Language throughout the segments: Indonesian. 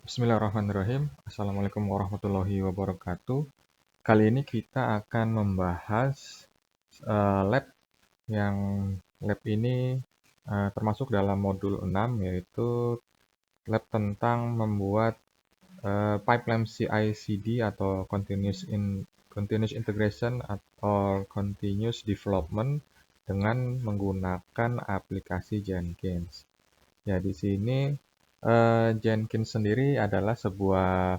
Bismillahirrahmanirrahim. Assalamualaikum warahmatullahi wabarakatuh. Kali ini kita akan membahas lab yang lab ini termasuk dalam modul 6, yaitu lab tentang membuat pipeline CI/CD atau continuous integration atau continuous development dengan menggunakan aplikasi Jenkins. Ya, di sini Jenkins sendiri adalah sebuah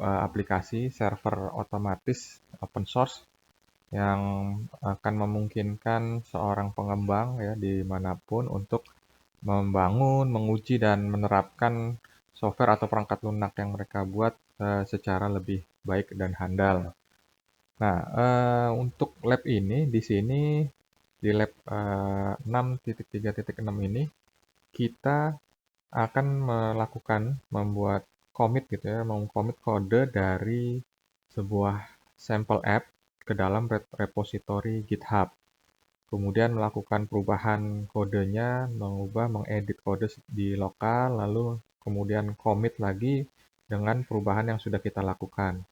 aplikasi server otomatis open source yang akan memungkinkan seorang pengembang ya dimanapun untuk membangun, menguji, dan menerapkan software atau perangkat lunak yang mereka buat secara lebih baik dan handal. Nah, untuk lab ini di sini di lab 6.3.6 ini kita akan membuat commit gitu ya, mengcommit kode dari sebuah sampel app ke dalam repository GitHub. Kemudian melakukan perubahan kodenya, mengedit kode di lokal, lalu kemudian commit lagi dengan perubahan yang sudah kita lakukan.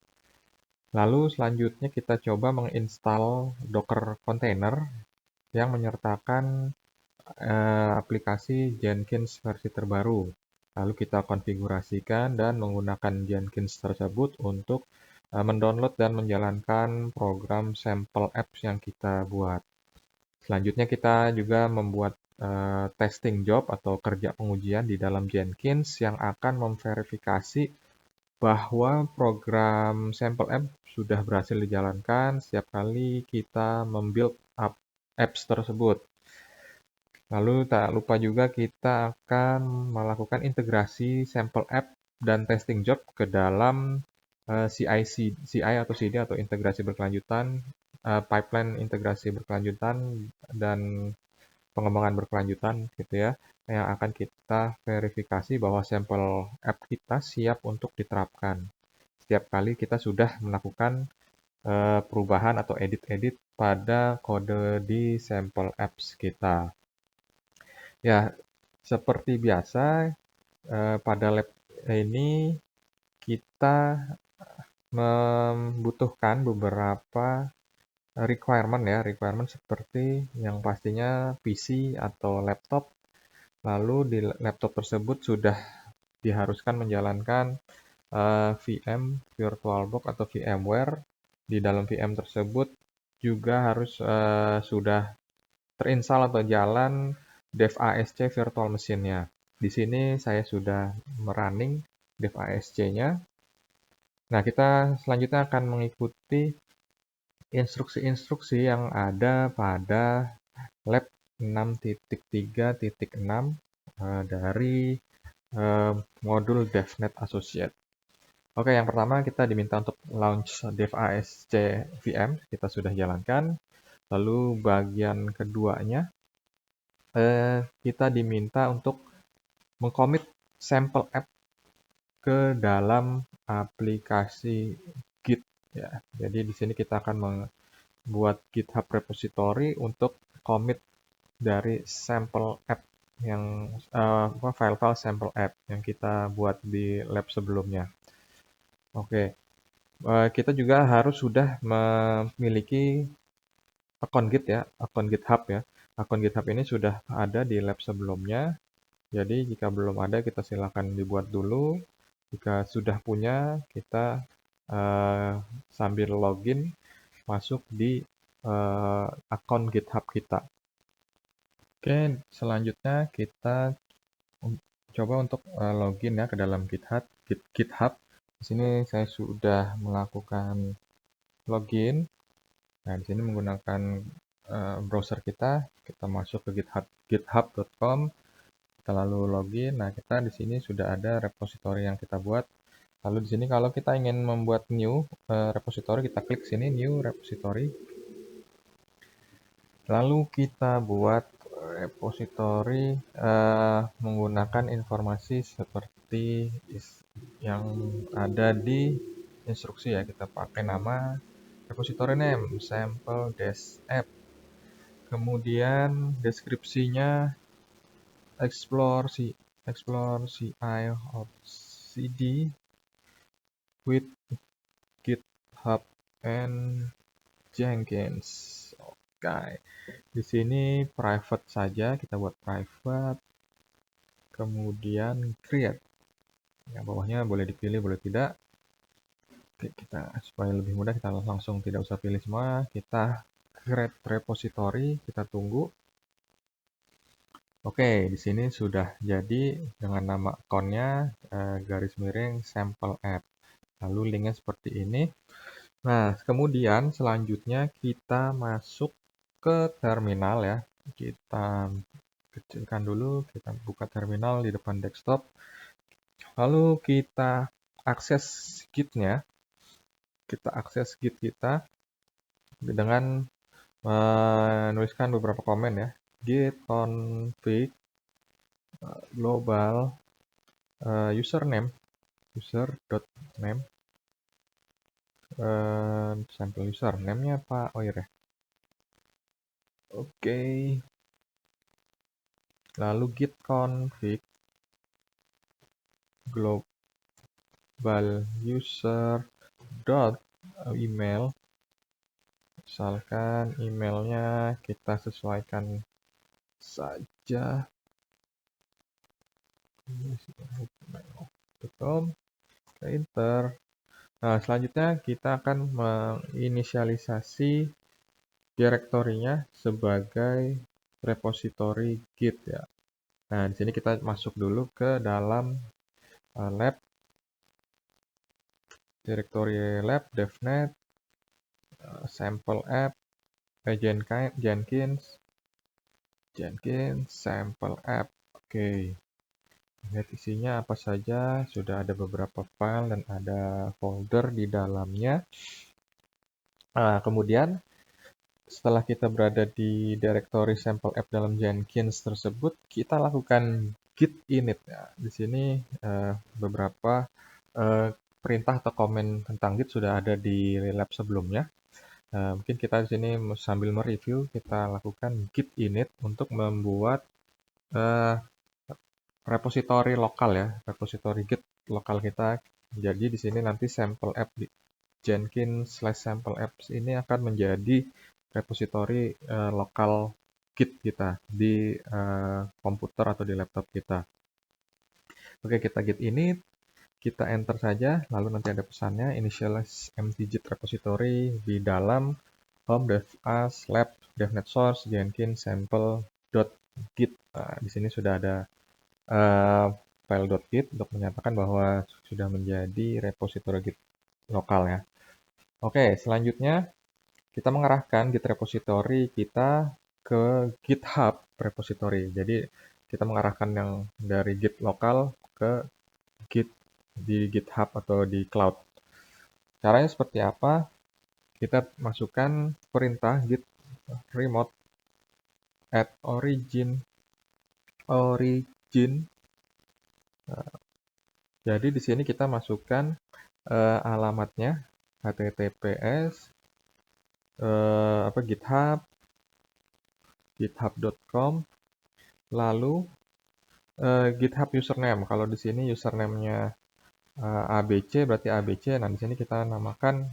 Lalu selanjutnya kita coba menginstal Docker container yang menyertakan aplikasi Jenkins versi terbaru. Lalu kita konfigurasikan dan menggunakan Jenkins tersebut untuk mendownload dan menjalankan program sampel apps yang kita buat. Selanjutnya kita juga membuat testing job atau kerja pengujian di dalam Jenkins yang akan memverifikasi bahwa program sampel app sudah berhasil dijalankan setiap kali kita membuild up apps tersebut. Lalu tak lupa juga kita akan melakukan integrasi sampel app dan testing job ke dalam CI atau CD atau integrasi berkelanjutan, pipeline integrasi berkelanjutan, dan pengembangan berkelanjutan gitu ya, yang akan kita verifikasi bahwa sampel app kita siap untuk diterapkan. Setiap kali kita sudah melakukan perubahan atau edit-edit pada kode di sampel apps kita. Ya, seperti biasa, pada lab ini kita membutuhkan beberapa requirement seperti yang pastinya PC atau laptop. Lalu di laptop tersebut sudah diharuskan menjalankan VM, VirtualBox atau VMware. Di dalam VM tersebut juga harus sudah terinstall atau jalan dev ASC virtual machine-nya. Di sini saya sudah merunning dev ASC-nya. Nah, kita selanjutnya akan mengikuti instruksi-instruksi yang ada pada lab 6.3.6 dari modul DevNet Associate. Oke, yang pertama kita diminta untuk launch dev ASC VM, kita sudah jalankan. Lalu bagian keduanya, kita diminta untuk mengcommit sampel app ke dalam aplikasi Git ya. Jadi di sini kita akan membuat GitHub repository untuk commit dari sampel app yang file-file sampel app yang kita buat di lab sebelumnya. Oke, kita juga harus sudah memiliki akun Git ya, akun GitHub ya. Akun GitHub ini sudah ada di lab sebelumnya. Jadi jika belum ada, kita silakan dibuat dulu. Jika sudah punya, kita sambil login masuk di akun GitHub kita. Oke, selanjutnya kita coba untuk login ya ke dalam GitHub. Di sini saya sudah melakukan login. Nah, di sini menggunakan browser kita masuk ke github.com. Kita lalu login. Nah, kita di sini sudah ada repository yang kita buat. Lalu di sini kalau kita ingin membuat new repository, kita klik sini new repository. Lalu kita buat repository menggunakan informasi seperti yang ada di instruksi ya. Kita pakai nama repository name sample app. Kemudian deskripsinya explore CI of cd with GitHub and Jenkins. Oke, di sini private saja, kita buat private, kemudian create. Yang bawahnya boleh dipilih, boleh tidak. Oke, kita supaya lebih mudah kita langsung tidak usah pilih semua, kita create repository, kita tunggu. Oke, di sini sudah jadi dengan nama akunnya garis miring sample app. Lalu linknya seperti ini. Nah, kemudian selanjutnya kita masuk ke terminal ya. Kita kecilkan dulu, kita buka terminal di depan desktop. Lalu kita akses Git-nya. Kita akses Git kita dengan menuliskan beberapa komen ya. Git config global username user.name sampel user name-nya apa? Oh iya. Oke. Lalu git config global user dot email, misalkan emailnya kita sesuaikan saja enter. Nah, selanjutnya kita akan menginisialisasi direktorinya sebagai repository Git ya. Nah, di sini kita masuk dulu ke dalam lab, direktori lab, devnet, sample app, Jenkins, sample app. Oke. Lihat isinya apa saja, sudah ada beberapa file dan ada folder di dalamnya. Nah, kemudian setelah kita berada di direktori sample app dalam Jenkins tersebut, kita lakukan git init. Ya, di sini beberapa perintah atau komen tentang git sudah ada di lab sebelumnya. Mungkin kita di sini sambil mereview, kita lakukan git init untuk membuat repository lokal ya, repository Git lokal kita. Jadi di sini nanti sample app di Jenkins/sample apps ini akan menjadi repository lokal Git kita di komputer atau di laptop kita. Oke, kita git ini, kita enter saja, lalu nanti ada pesannya initialize empty git repository di dalam home dev as lab devnet source jenkins sample.git. Nah, di sini sudah ada file.git untuk menyatakan bahwa sudah menjadi repository Git lokal ya. Oke, selanjutnya kita mengarahkan Git repository kita ke GitHub repository. Jadi kita mengarahkan yang dari Git lokal ke Git di GitHub atau di cloud. Caranya seperti apa? Kita masukkan perintah git remote at origin. Jadi di sini kita masukkan alamatnya https github.com, lalu GitHub username. Kalau di sini username-nya ABC berarti ABC. Nah, di sini kita namakan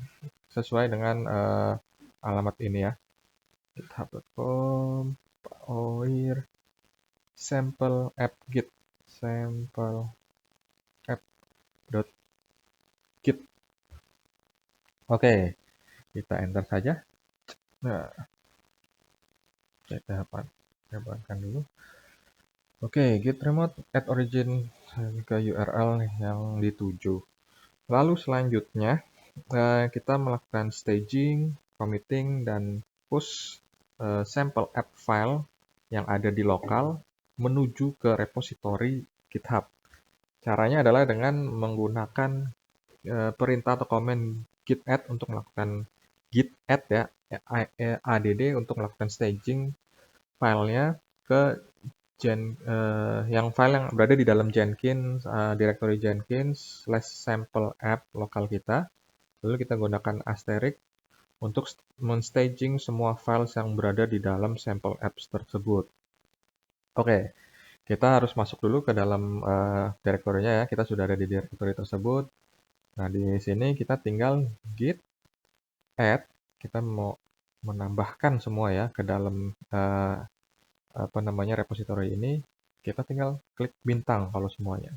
sesuai dengan alamat ini ya. github.com oir sample app git sample app.git. Oke, kita enter saja. Nah, kita hapuskan dulu. Oke, git remote at origin ke URL yang dituju. Lalu selanjutnya kita melakukan staging, committing, dan push sample app file yang ada di lokal menuju ke repository GitHub. Caranya adalah dengan menggunakan perintah atau komen git add untuk melakukan git add ya, add untuk melakukan staging filenya ke yang file yang berada di dalam Jenkins, directory Jenkins/sample app lokal kita. Lalu kita gunakan asterisk untuk menstaging semua file yang berada di dalam sample apps tersebut. Oke, Kita harus masuk dulu ke dalam direktorinya ya. Kita sudah ada di direktori tersebut. Nah, di sini kita tinggal git add. Kita mau menambahkan semua ya ke dalam apa namanya repositori ini. Kita tinggal klik bintang kalau semuanya.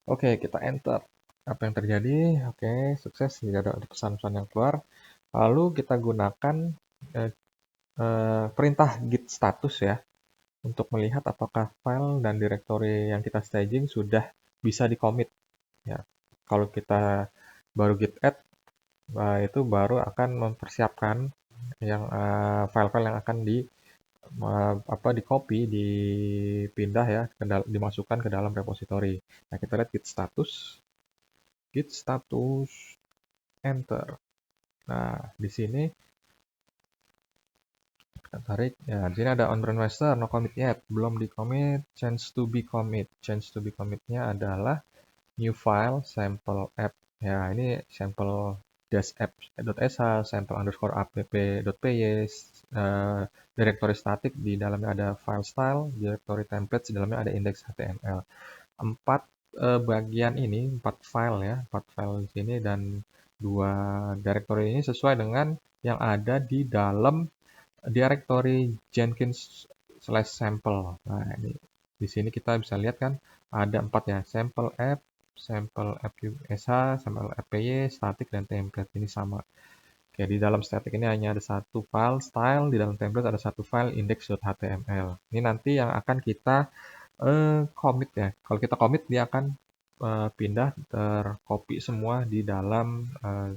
Oke, kita enter. Apa yang terjadi? Oke, sukses. Tidak ada pesan-pesan yang keluar. Lalu kita gunakan eh, perintah git status ya untuk melihat apakah file dan directory yang kita staging sudah bisa di-commit. Ya. Kalau kita baru git add, itu baru akan mempersiapkan yang file-file yang akan di copy, dipindah ya, dimasukkan ke dalam repository. Nah, kita lihat git status, enter. Nah, di sini kita tarik. Ya, di sini ada on brand master, no commit yet, belum di commit, change to be commit. Change to be commit-nya adalah new file sample app. Ya, ini sample app.sh, sample underscore app.py, directory static, di dalamnya ada file style, directory templates, di dalamnya ada index.html. Bagian ini, 4 file ya, 4 file di sini, dan 2 directory ini sesuai dengan yang ada di dalam directory Jenkins/sample. Nah, ini di sini kita bisa lihat kan ada 4 ya, sample app, sample app.sh, sample app.py, static, dan template. Ini sama. Oke, di dalam static ini hanya ada satu file style, di dalam template ada satu file index.html. Ini nanti yang akan kita commit ya. Kalau kita commit, dia akan pindah tercopy semua di dalam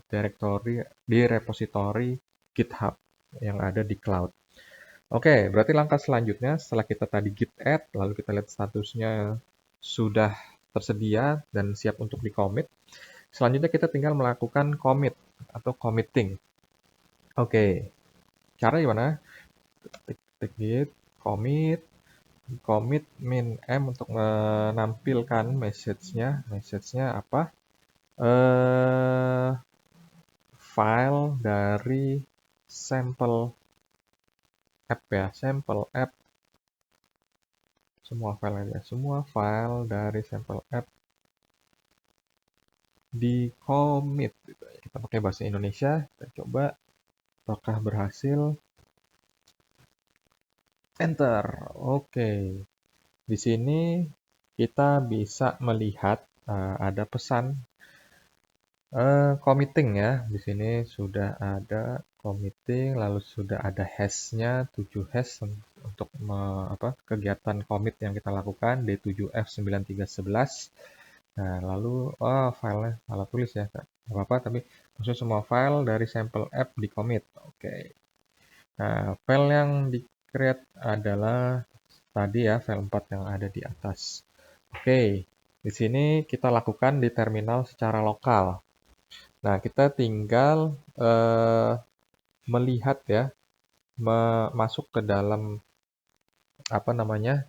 directory di repository GitHub yang ada di cloud. Oke, berarti langkah selanjutnya setelah kita tadi git add, lalu kita lihat statusnya sudah tersedia dan siap untuk di-commit. Selanjutnya kita tinggal melakukan commit atau committing. Oke, cara gimana? Tik git, commit min m untuk menampilkan message-nya. Message-nya apa? Eh, File dari sampel app ya, sampel app. Semua file dari sampel app di commit. Gitu. Kita pakai bahasa Indonesia, kita coba apakah berhasil. Enter. Oke. Di sini kita bisa melihat ada pesan committing ya. Di sini sudah ada committing, lalu sudah ada hash-nya, 7 hash untuk kegiatan commit yang kita lakukan, D7F9311. Nah, lalu filenya salah tulis ya, nggak apa-apa, tapi maksudnya semua file dari sampel app di commit. Oke. Nah, file yang di create adalah tadi ya, file 4 yang ada di atas. Oke, di sini kita lakukan di terminal secara lokal. Nah, kita tinggal melihat ya, masuk ke dalam apa namanya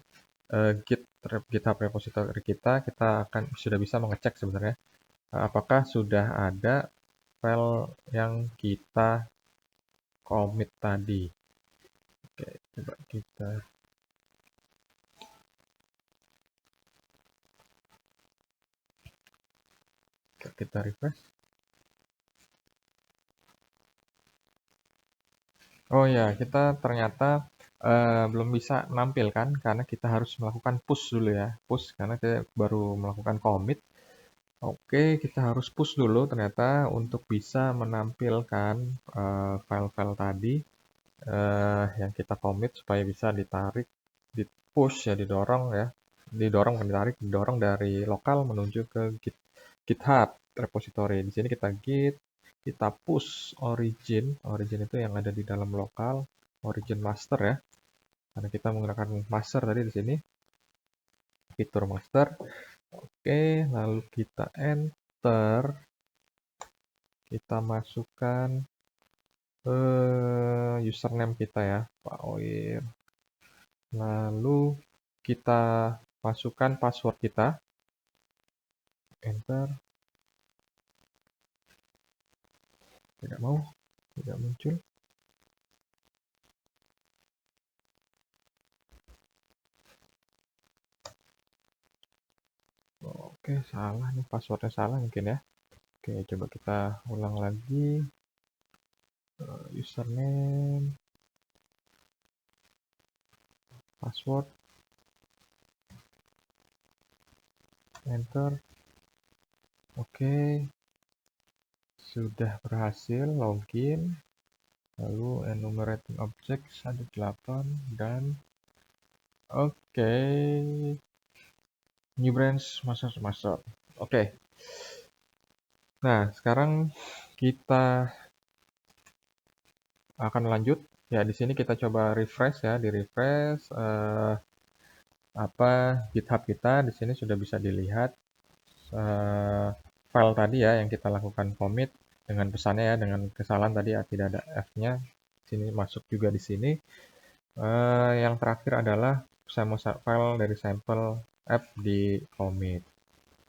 GitHub repository kita akan sudah bisa mengecek sebenarnya apakah sudah ada file yang kita commit tadi. Oke, coba kita refresh. Oh ya, kita ternyata belum bisa menampilkan karena kita harus melakukan push dulu ya. Push karena kita baru melakukan commit. Oke, kita harus push dulu ternyata untuk bisa menampilkan file-file tadi yang kita commit supaya bisa ditarik, di push ya, didorong ya. Didorong, bukan ditarik, didorong dari lokal menuju ke GitHub repository. Di sini kita git, kita push origin. Origin itu yang ada di dalam lokal, origin master ya. Karena kita menggunakan master tadi di sini, fitur master. Oke, lalu kita enter. Kita masukkan username kita ya, Pak Oir. Lalu kita masukkan password kita. Enter. Tidak muncul. Oke, salah nih, passwordnya salah mungkin ya. Oke, coba kita ulang lagi. Username, password, enter. Oke, sudah berhasil login. Lalu enumerating objects ada 8 dan oke. New branch master. Oke. Nah, sekarang kita akan lanjut. Ya, di sini kita coba refresh ya, di refresh GitHub kita di sini sudah bisa dilihat file tadi ya yang kita lakukan commit dengan pesannya ya, dengan kesalahan tadi ya, tidak ada F-nya. Sini masuk juga di sini. Yang terakhir adalah file dari sampel app di commit.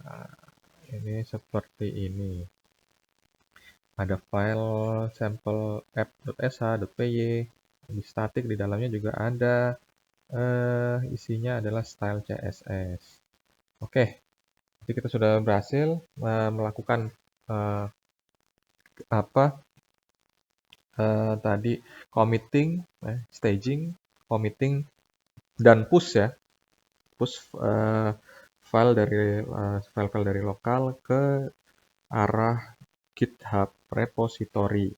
Nah, ini seperti ini. Ada file sampel app.sh.py, di statik di dalamnya juga ada. Isinya adalah style CSS. Oke, jadi kita sudah berhasil melakukan tadi committing, staging, committing, dan push ya, push file-file dari lokal ke arah GitHub repository.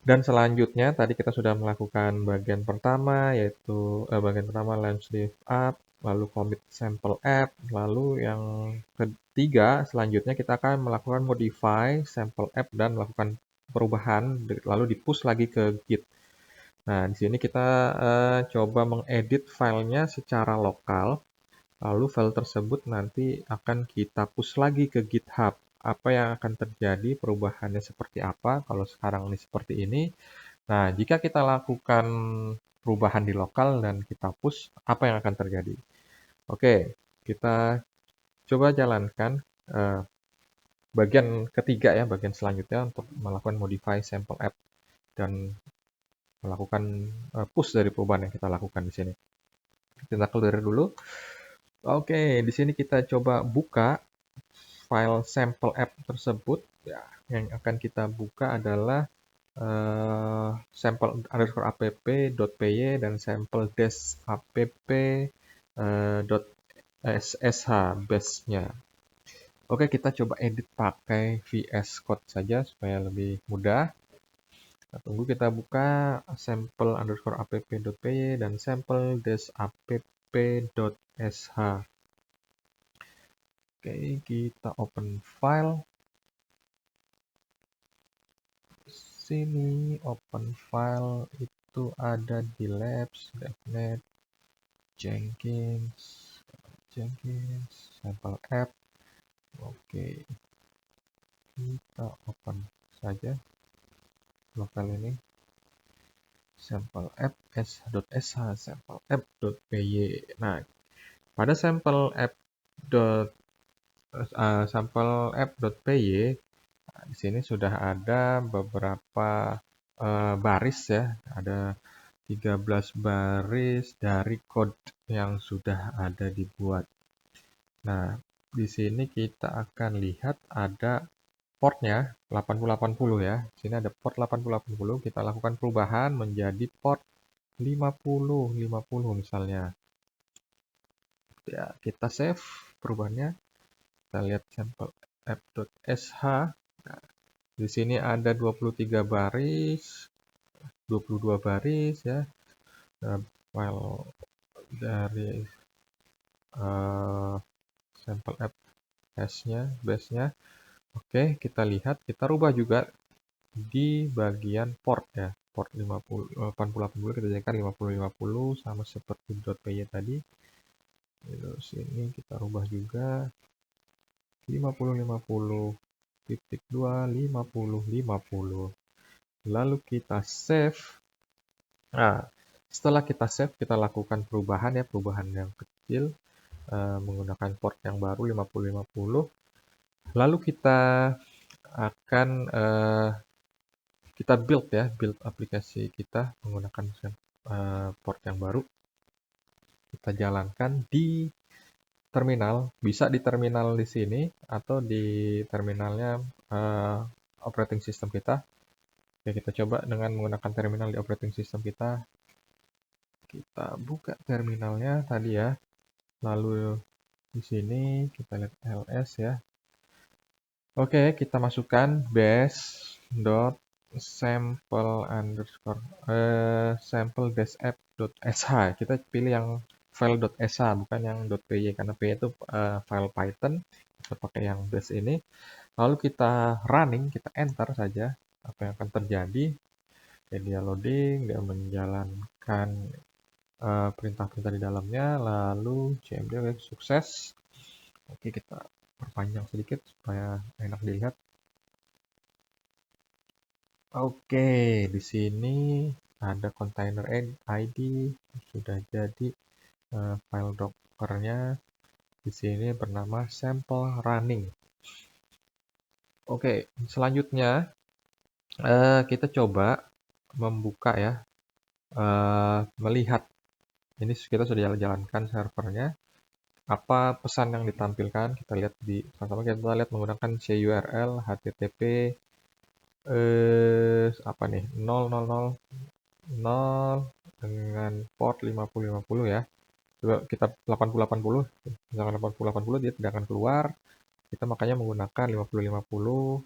Dan selanjutnya tadi kita sudah melakukan bagian pertama, yaitu bagian pertama launch div app, lalu commit sample app, lalu yang ketiga selanjutnya kita akan melakukan modify sample app dan melakukan perubahan, lalu di-push lagi ke Git. Nah, di sini kita coba mengedit filenya secara lokal, lalu file tersebut nanti akan kita push lagi ke GitHub. Apa yang akan terjadi, perubahannya seperti apa, kalau sekarang ini seperti ini. Nah, jika kita lakukan perubahan di lokal dan kita push, apa yang akan terjadi? Oke, kita coba jalankan bagian ketiga ya, bagian selanjutnya untuk melakukan modify sample app dan melakukan push dari perubahan yang kita lakukan di sini. Kita clear dulu. Oke, di sini kita coba buka file sample app tersebut. Ya, yang akan kita buka adalah sample_app.py dan sample-app.sh base-nya. Oke, kita coba edit pakai VS Code saja supaya lebih mudah. Kita tunggu, kita buka sample_app.py dan sample-app.sh. Oke, kita open file. Sini open file itu ada di labs, devnet, Jenkins, sample app. Oke, kita open saja lokal ini, sample app.sh, sample app.py. Nah, pada sample app.py di sini sudah ada beberapa baris ya, ada 13 baris dari kode yang sudah ada dibuat. Nah, di sini kita akan lihat ada portnya 8080 ya. Di sini ada port 8080, kita lakukan perubahan menjadi port 5050 misalnya. Ya, kita save perubahannya. Kita lihat sample app.sh. Nah, di sini ada 23 baris, 22 baris ya. File dari sample app base-nya. Oke, kita lihat, kita rubah juga di bagian port ya. Port 8080 kita jadikan 5050 sama seperti .py tadi. Terus sini kita rubah juga 5050.2 5050. Lalu kita save. Nah, setelah kita save, kita lakukan perubahan ya, perubahan yang kecil menggunakan port yang baru 5050. Lalu kita akan kita build aplikasi kita menggunakan port yang baru. Kita jalankan di terminal, bisa di terminal di sini atau di terminalnya operating system kita. Oke, kita coba dengan menggunakan terminal di operating system kita. Kita buka terminalnya tadi ya. Lalu di sini kita lihat ls ya. Oke, kita masukkan bash.sample underscore sample-app.sh. Kita pilih yang file.sh bukan yang .py karena py itu file Python. Kita pakai yang bash ini. Lalu kita running, kita enter saja. Apa yang akan terjadi? Oke, dia loading, dia menjalankan perintah-perintah di dalamnya. Lalu cmd sukses. Oke, kita perpanjang sedikit supaya enak dilihat. Oke, di sini ada container ID, sudah jadi file dockernya. Di sini bernama sample running. Oke, selanjutnya kita coba membuka ya, melihat ini kita sudah jalankan servernya. Apa pesan yang ditampilkan? Kita lihat sama-sama kita lihat menggunakan curl http apa nih 000 dengan port 5050 ya. Coba kita 8080, misalkan 8080 dia tidak akan keluar. Kita makanya menggunakan 5050.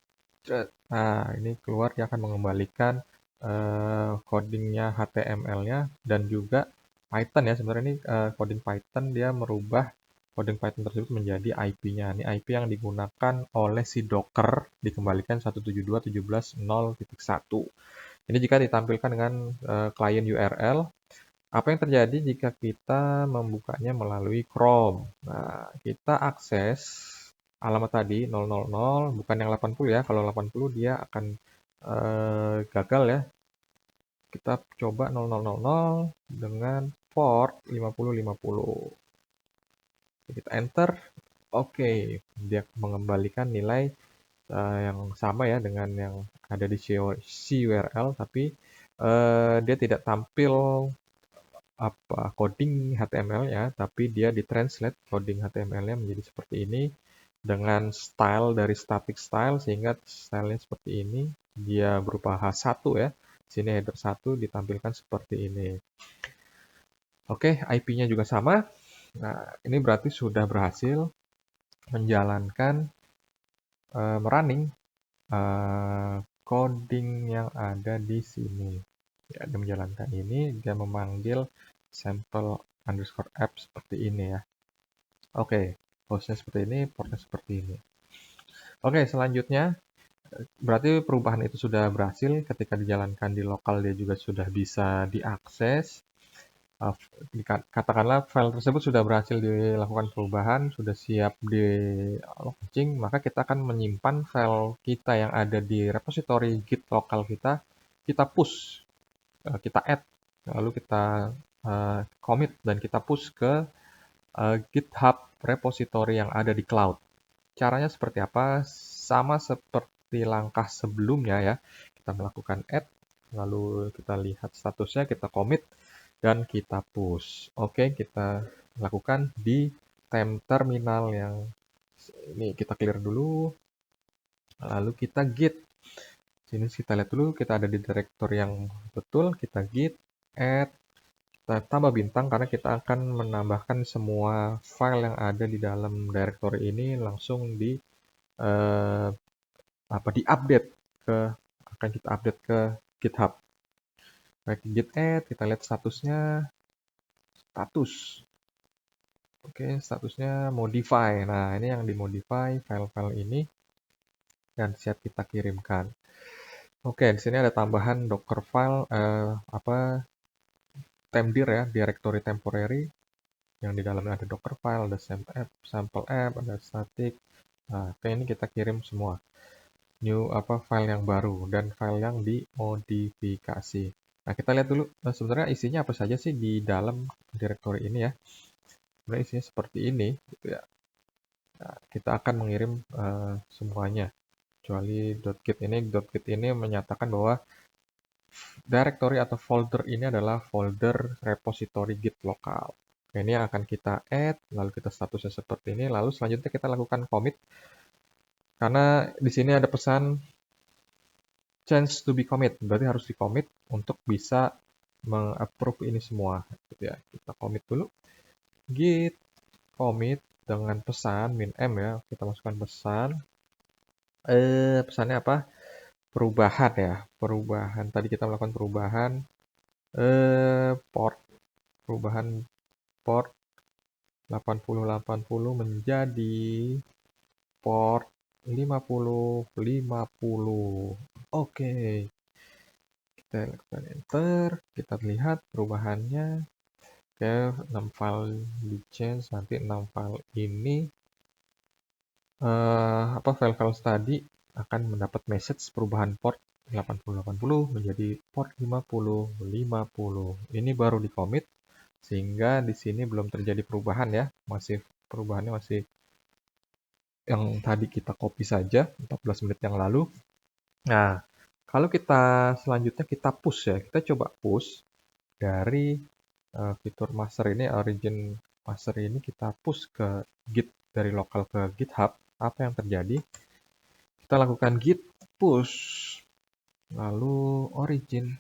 Nah, ini keluar dia akan mengembalikan codingnya HTML-nya dan juga Python ya. Sebenarnya ini coding Python dia merubah coding Python tersebut menjadi IP-nya. Ini IP yang digunakan oleh si Docker dikembalikan 172.17.0.1. Ini jika ditampilkan dengan klien URL. Apa yang terjadi jika kita membukanya melalui Chrome? Nah, kita akses alamat tadi 000, bukan yang 80 ya. Kalau 80 dia akan gagal ya. Kita coba 0000 dengan port 5050. Kita enter. Oke, dia mengembalikan nilai yang sama ya dengan yang ada di CURL, tapi dia tidak tampil coding HTML-nya, tapi dia ditranslate coding HTML-nya menjadi seperti ini dengan style dari static style sehingga stylenya seperti ini. Dia berupa H1 ya. Sini header 1 ditampilkan seperti ini. Oke, IP-nya juga sama. Nah, ini berarti sudah berhasil menjalankan merunning coding yang ada di sini. Ya, dia menjalankan ini, dia memanggil sample_app seperti ini ya. Oke, hostnya seperti ini, portnya seperti ini. Oke, selanjutnya berarti perubahan itu sudah berhasil. Ketika dijalankan di lokal dia juga sudah bisa diakses. Katakanlah file tersebut sudah berhasil dilakukan perubahan, sudah siap di launching, maka kita akan menyimpan file kita yang ada di repository Git lokal kita push, kita add, lalu kita commit dan kita push ke GitHub repository yang ada di cloud. Caranya seperti apa? Sama seperti langkah sebelumnya ya. Kita melakukan add, lalu kita lihat statusnya, kita commit, dan kita push. Oke, kita lakukan di terminal yang ini kita clear dulu. Lalu kita git. Sini kita lihat dulu, kita ada di directory yang betul, kita git, add, kita tambah bintang karena kita akan menambahkan semua file yang ada di dalam directory ini langsung di-update akan kita update ke GitHub. Baik, git add, kita lihat statusnya, status. Oke, statusnya modify. Nah, ini yang dimodify file-file ini dan siap kita kirimkan. Oke, di sini ada tambahan Docker file temdir ya, directory temporary yang di dalamnya ada Docker file, ada sample app, ada static. Nah, oke, ini kita kirim semua. New file yang baru dan file yang dimodifikasi. Nah, kita lihat dulu sebenarnya isinya apa saja sih di dalam directory ini ya. Sebenarnya isinya seperti ini gitu ya. Nah, kita akan mengirim semuanya kecuali .git ini menyatakan bahwa directory atau folder ini adalah folder repository Git lokal. Oke, ini yang akan kita add, lalu kita statusnya seperti ini, lalu selanjutnya kita lakukan commit, karena di sini ada pesan change to be commit, berarti harus di commit untuk bisa mengapprove ini semua, gitu ya. Kita commit dulu, git commit dengan pesan min m ya, kita masukkan pesan, pesannya apa? Perubahan ya, perubahan. Tadi kita melakukan perubahan, perubahan port 8080 menjadi port 5050. Oke, kita lakukan enter, kita lihat perubahannya. Oke, 6 file di change, nanti 6 file ini file-file tadi akan mendapat message perubahan port 8080 menjadi port 5050. Ini baru di commit sehingga di sini belum terjadi perubahan ya, perubahannya masih yang tadi kita copy saja 14 menit yang lalu. Nah, kalau kita selanjutnya kita push ya, kita coba push dari fitur master ini, origin master ini kita push ke git dari lokal ke GitHub. Apa yang terjadi? Kita lakukan git push, lalu originnya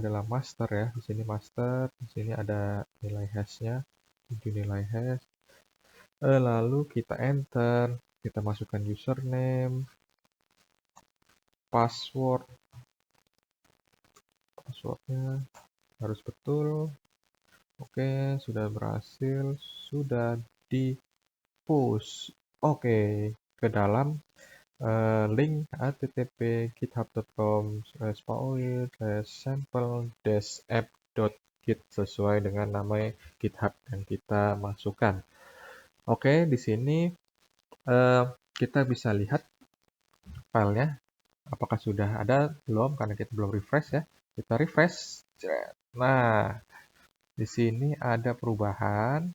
adalah master ya. Di sini master, di sini ada nilai hashnya, 7 nilai hash. Lalu kita enter, kita masukkan username, passwordnya harus betul. Oke, sudah berhasil, sudah di push. Oke, ke dalam link http://paoid/sample-app.git sesuai dengan nama GitHub yang kita masukkan. Oke, di sini kita bisa lihat filenya apakah sudah ada belum, karena kita belum refresh ya. Kita refresh. Nah, di sini ada perubahan.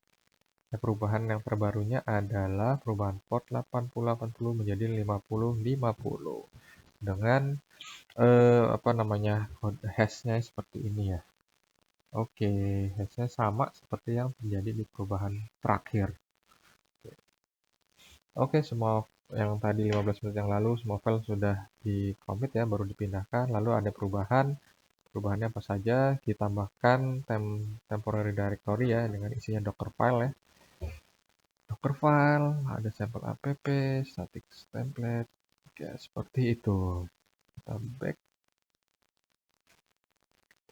Perubahan yang terbarunya adalah perubahan port 8080 menjadi 5050 dengan hashnya seperti ini ya. Oke, hashnya sama seperti yang terjadi di perubahan terakhir. Oke, semua yang tadi 15 menit yang lalu semua file sudah di commit ya, baru dipindahkan. Lalu ada perubahannya apa saja? Kita tambahkan temporary directory ya dengan isinya docker file ya. Docker file, ada sampel app, static template, oke seperti itu. Kita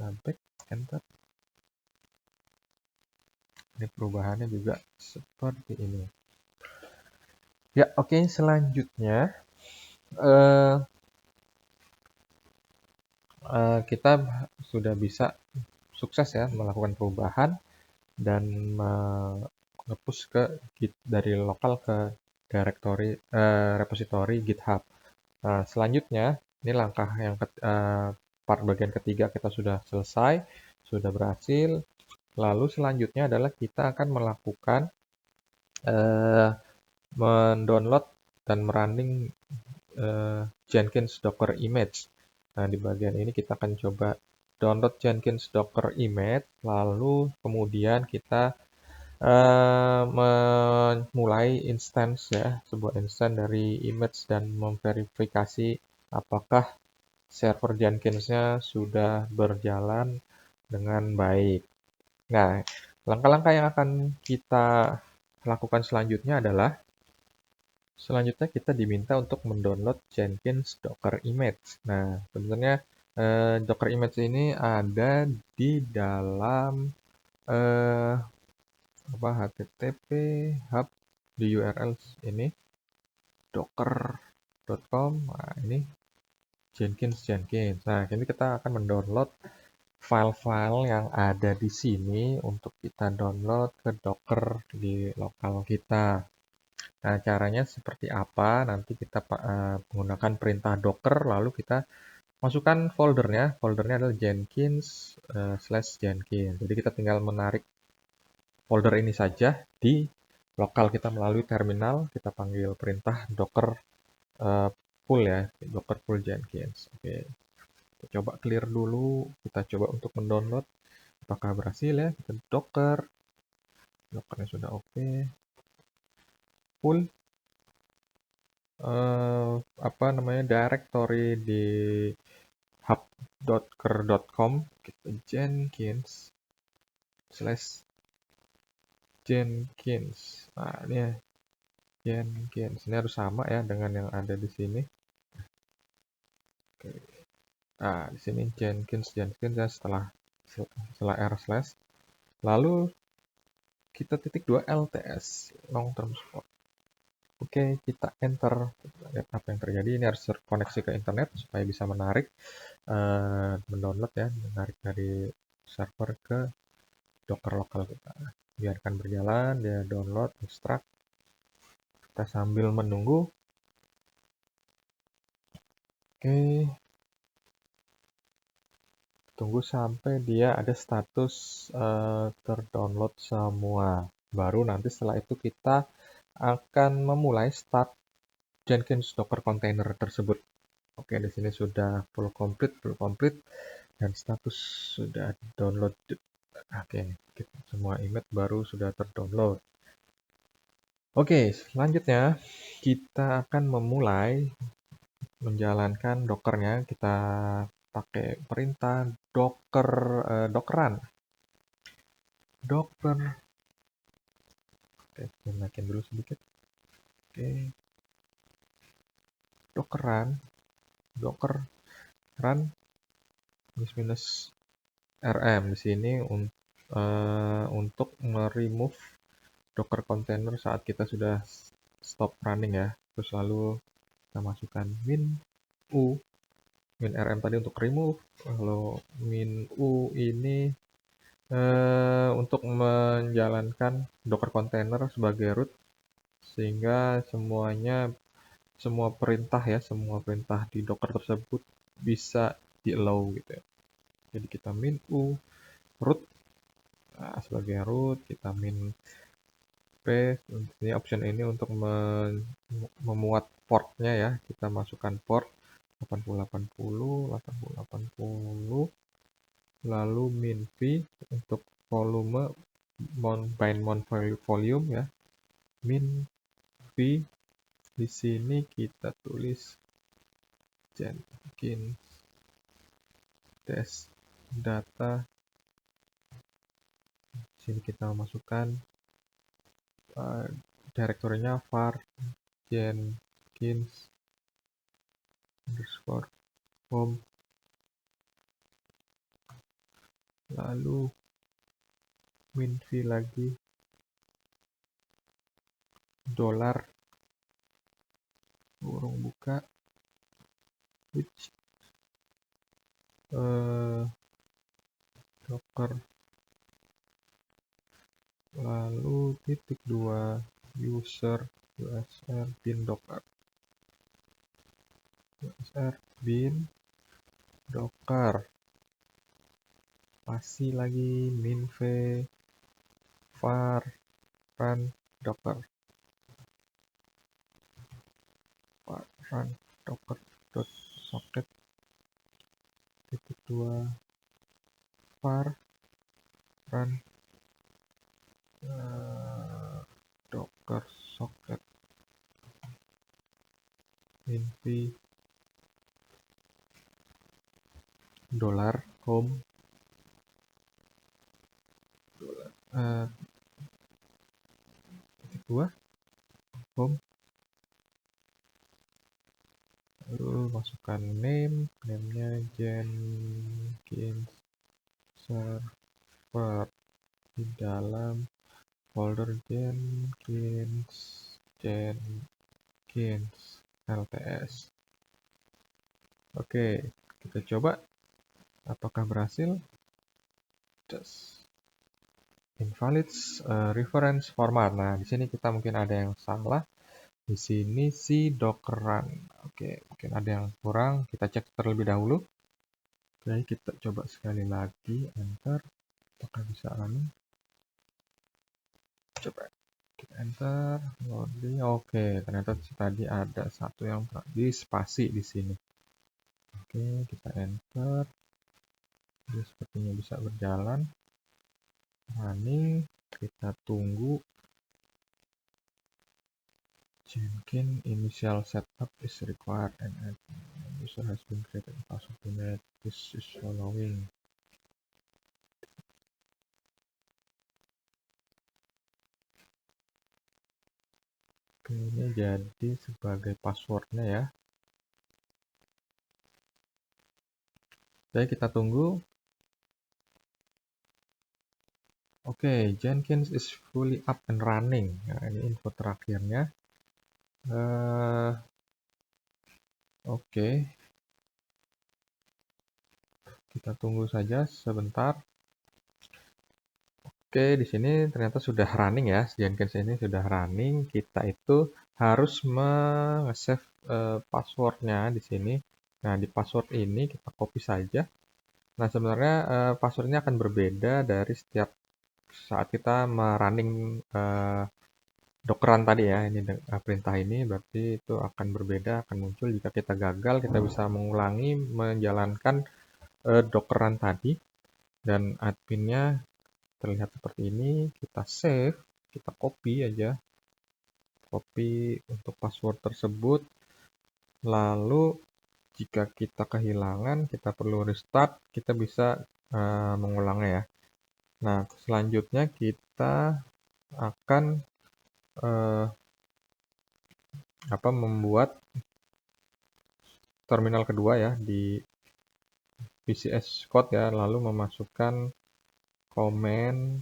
back, enter. Ini perubahannya juga seperti ini. Ya, oke, selanjutnya kita sudah bisa sukses ya melakukan perubahan dan nge-push ke Git dari lokal ke repository GitHub. Nah, selanjutnya ini langkah yang part bagian ketiga kita sudah selesai, sudah berhasil. Lalu selanjutnya adalah kita akan melakukan mendownload dan merunning Jenkins Docker image. Nah, di bagian ini kita akan coba download Jenkins Docker image, lalu kemudian kita memulai instance ya, sebuah instance dari image dan memverifikasi apakah server Jenkins-nya sudah berjalan dengan baik. Nah, langkah-langkah yang akan kita lakukan selanjutnya adalah kita diminta untuk mendownload Jenkins Docker image. Nah, sebenarnya Docker image ini ada di dalam http hub di URL ini docker.com. Nah, ini Jenkins. Nah, ini kita akan mendownload file-file yang ada di sini untuk kita download ke Docker di lokal kita. Nah, caranya seperti apa? Nanti kita menggunakan perintah Docker, lalu kita masukkan foldernya. Foldernya adalah Jenkins/Jenkins. Jadi kita tinggal menarik folder ini saja di lokal kita melalui terminal. Kita panggil perintah Docker pull ya, Docker pull Jenkins. Oke, kita coba clear dulu. Kita coba untuk mendownload. Apakah berhasil ya? Kita Dockernya sudah oke. Full directory di hub.docker.com, kita Jenkins. Nah, ini ya, Jenkins. Ini harus sama ya dengan yang ada di sini. Oke. Nah, di sini Jenkins ya setelah r slash. Lalu kita titik 2 LTS, long term support. Oke, kita enter. Lihat apa yang terjadi. Ini harus terkoneksi ke internet supaya bisa mendownload ya, menarik dari server ke Docker lokal kita. Biarkan berjalan, dia download, extract. Kita sambil menunggu. Oke. Tunggu sampai dia ada status terdownload semua. Baru nanti setelah itu kita akan memulai start Jenkins Docker container tersebut. Oke, di sini sudah full complete, dan status sudah download. Oke, semua image baru sudah terdownload. Oke, selanjutnya kita akan memulai menjalankan Dockernya. Kita pakai perintah dockeran. Docker. Oke, kita naikin dulu sedikit. Oke, Dockeran minus rm di sini untuk remove Docker container saat kita sudah stop running ya. Terus lalu kita masukkan min rm tadi untuk remove, lalu min u ini untuk menjalankan Docker container sebagai root, sehingga semua perintah di Docker tersebut bisa di-allow gitu ya. Jadi kita min u root, sebagai root, kita min p, ini option ini untuk memuat portnya ya. Kita masukkan port 8080, lalu min v untuk volume bind mount volume ya. Min v di sini kita tulis Jenkins test data. Di sini kita masukkan direktorinya var Jenkins _home, lalu min v lagi dolar kurung buka which Docker, lalu titik 2 user usr bin docker, usr bin docker, pasti lagi min v var run docker, run docker.socket titik 2 var run docker socket min v dolar home titik 2 home, lalu masukkan namenya Jenkins server di dalam folder Jenkins LTS. Oke, kita coba apakah berhasil. Invalid reference format. Nah, di sini kita mungkin ada yang salah. Di sini si dockeran. Oke, mungkin ada yang kurang. Kita cek terlebih dahulu. Oke, kita coba sekali lagi, enter. Apakah bisa running? Coba kita enter, loading. Oke, ternyata tadi ada satu yang di spasi di sini. Oke, kita enter. Jadi sepertinya bisa berjalan. running, kita tunggu. Jenkins initial setup is required and user has been created password unit. This is following. Oke, ini jadi sebagai passwordnya ya. Oke, kita tunggu. Oke, Jenkins is fully up and running. Nah, ini info terakhirnya. Oke, kita tunggu saja sebentar. Oke, di sini ternyata sudah running ya. Jenkins ini sudah running. Kita itu harus nge-save passwordnya di sini. Nah, di password ini kita copy saja. Nah, sebenarnya passwordnya akan berbeda dari setiap saat kita merunning Dockeran tadi ya. Ini perintah ini berarti itu akan berbeda, akan muncul jika kita gagal. Kita bisa mengulangi menjalankan Dockeran tadi dan adminnya terlihat seperti ini. Kita save, kita copy aja, copy untuk password tersebut. Lalu jika kita kehilangan, kita perlu restart, kita bisa mengulangnya ya. Nah, selanjutnya kita akan membuat terminal kedua ya di VCS Code ya, lalu memasukkan komen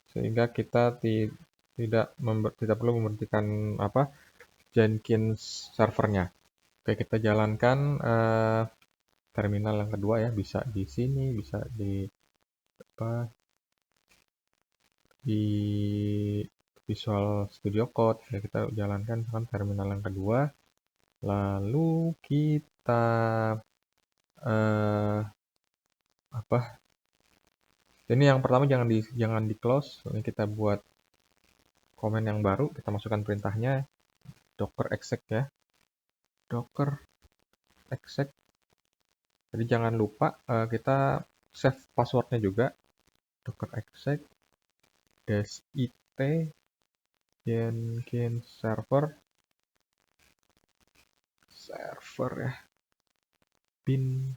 sehingga kita tidak perlu memberhentikan Jenkins servernya. Oke, kita jalankan terminal yang kedua ya, bisa di sini, bisa di Visual Studio Code. Ya, kita jalankan terminal yang kedua, lalu kita ini yang pertama jangan di close. Ini kita buat komen yang baru, kita masukkan perintahnya docker exec ya, docker exec. Jadi jangan lupa kita save passwordnya juga, docker exec -it Jenkins server ya, bin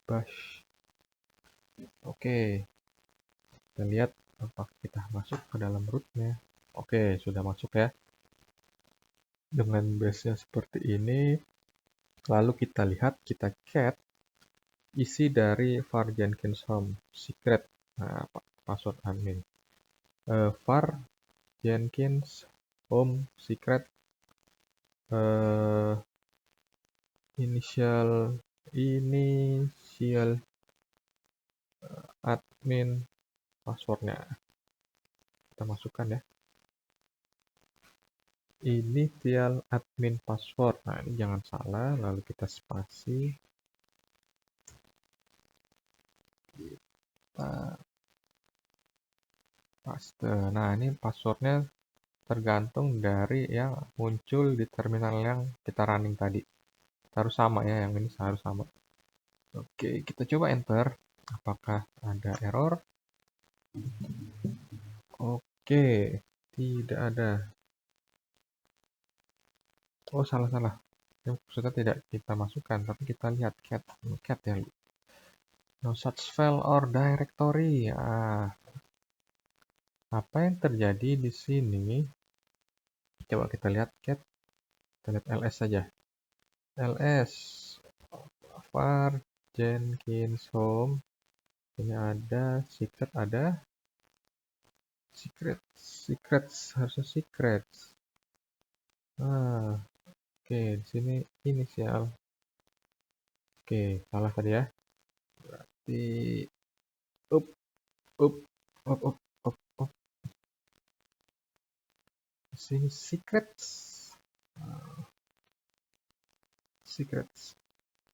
bash. Oke, kita lihat apakah kita masuk ke dalam rootnya. Oke, sudah masuk ya. Dengan base-nya seperti ini, lalu kita lihat, kita cat isi dari var Jenkins home secret. Nah, password admin. Var Jenkins home secret initial admin passwordnya kita masukkan ya, initial admin password. Nah, ini jangan salah, lalu kita spasi, kita paste. Nah, ini passwordnya tergantung dari yang muncul di terminal yang kita running tadi. Harus sama ya, yang ini harus sama. Oke, kita coba enter. Apakah ada error? Oke, tidak ada. Oh, salah. Yang maksudnya tidak kita masukkan, tapi kita lihat cat ya. No such file or directory. Apa yang terjadi di sini? Coba kita lihat cat. Kita lihat ls saja. ls var Jenkins home. Ini ada secret, harusnya secrets. Oke, di sini inisial. Oke, salah tadi ya. Berarti up. Di sini secrets.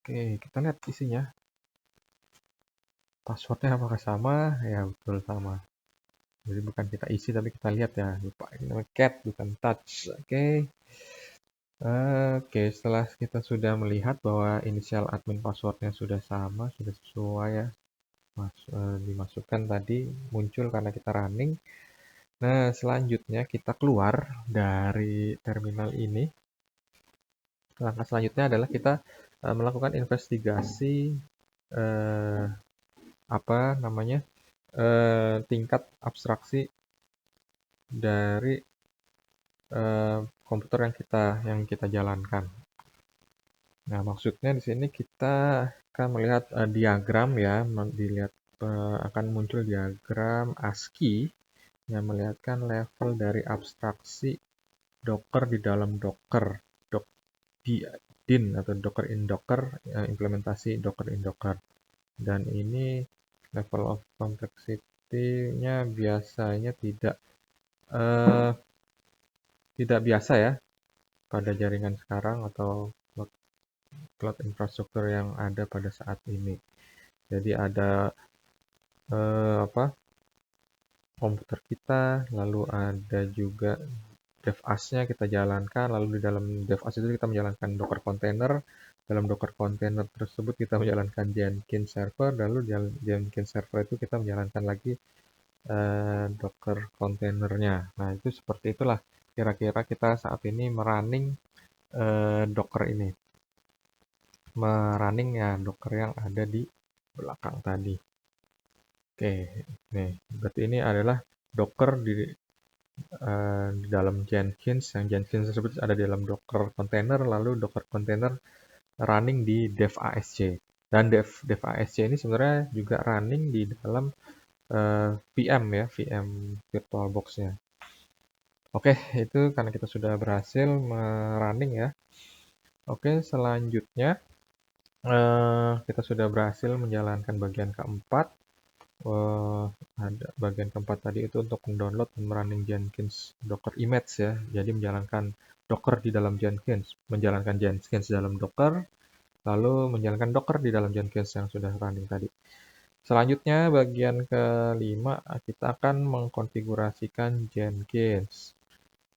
Oke, kita lihat isinya. Passwordnya apakah sama? Ya, betul sama. Jadi bukan kita isi, tapi kita lihat ya. Lupa, ini namanya cat, bukan touch. Oke, setelah kita sudah melihat bahwa inisial admin passwordnya sudah sama, sudah sesuai ya, dimasukkan tadi muncul karena kita running. Nah, selanjutnya kita keluar dari terminal ini. Langkah selanjutnya adalah kita melakukan investigasi eh, apa namanya tingkat abstraksi dari komputer yang kita jalankan. Nah, maksudnya di sini kita akan melihat diagram ya, akan muncul diagram ASCII yang melihatkan level dari abstraksi Docker di dalam Docker, DIN atau Docker in Docker, implementasi Docker in Docker. Dan ini level of complexity-nya biasanya eh, tidak biasa ya pada jaringan sekarang atau cloud infrastruktur yang ada pada saat ini. Jadi ada apa komputer kita, lalu ada juga DevOps-nya kita jalankan, lalu di dalam DevOps itu kita menjalankan Docker container. Dalam Docker container tersebut kita menjalankan Jenkins server, lalu di Jenkins server itu kita menjalankan lagi Docker containernya. Nah, itu seperti itulah kira-kira kita saat ini merunning Docker ini. Merunning ya Docker yang ada di belakang tadi. Oke, nih berarti ini adalah Docker di dalam Jenkins, yang Jenkins tersebut ada di dalam Docker container, lalu Docker container running di dev.asc. Dan dev.asc ini sebenarnya juga running di dalam VM ya, VM VirtualBox-nya. Oke, itu karena kita sudah berhasil merunning ya. Oke, selanjutnya kita sudah berhasil menjalankan bagian keempat. Ada bagian keempat tadi itu untuk mendownload dan running Jenkins Docker image ya. Jadi menjalankan Docker di dalam Jenkins, menjalankan Jenkins dalam Docker, lalu menjalankan Docker di dalam Jenkins yang sudah running tadi. Selanjutnya bagian kelima kita akan mengkonfigurasikan Jenkins.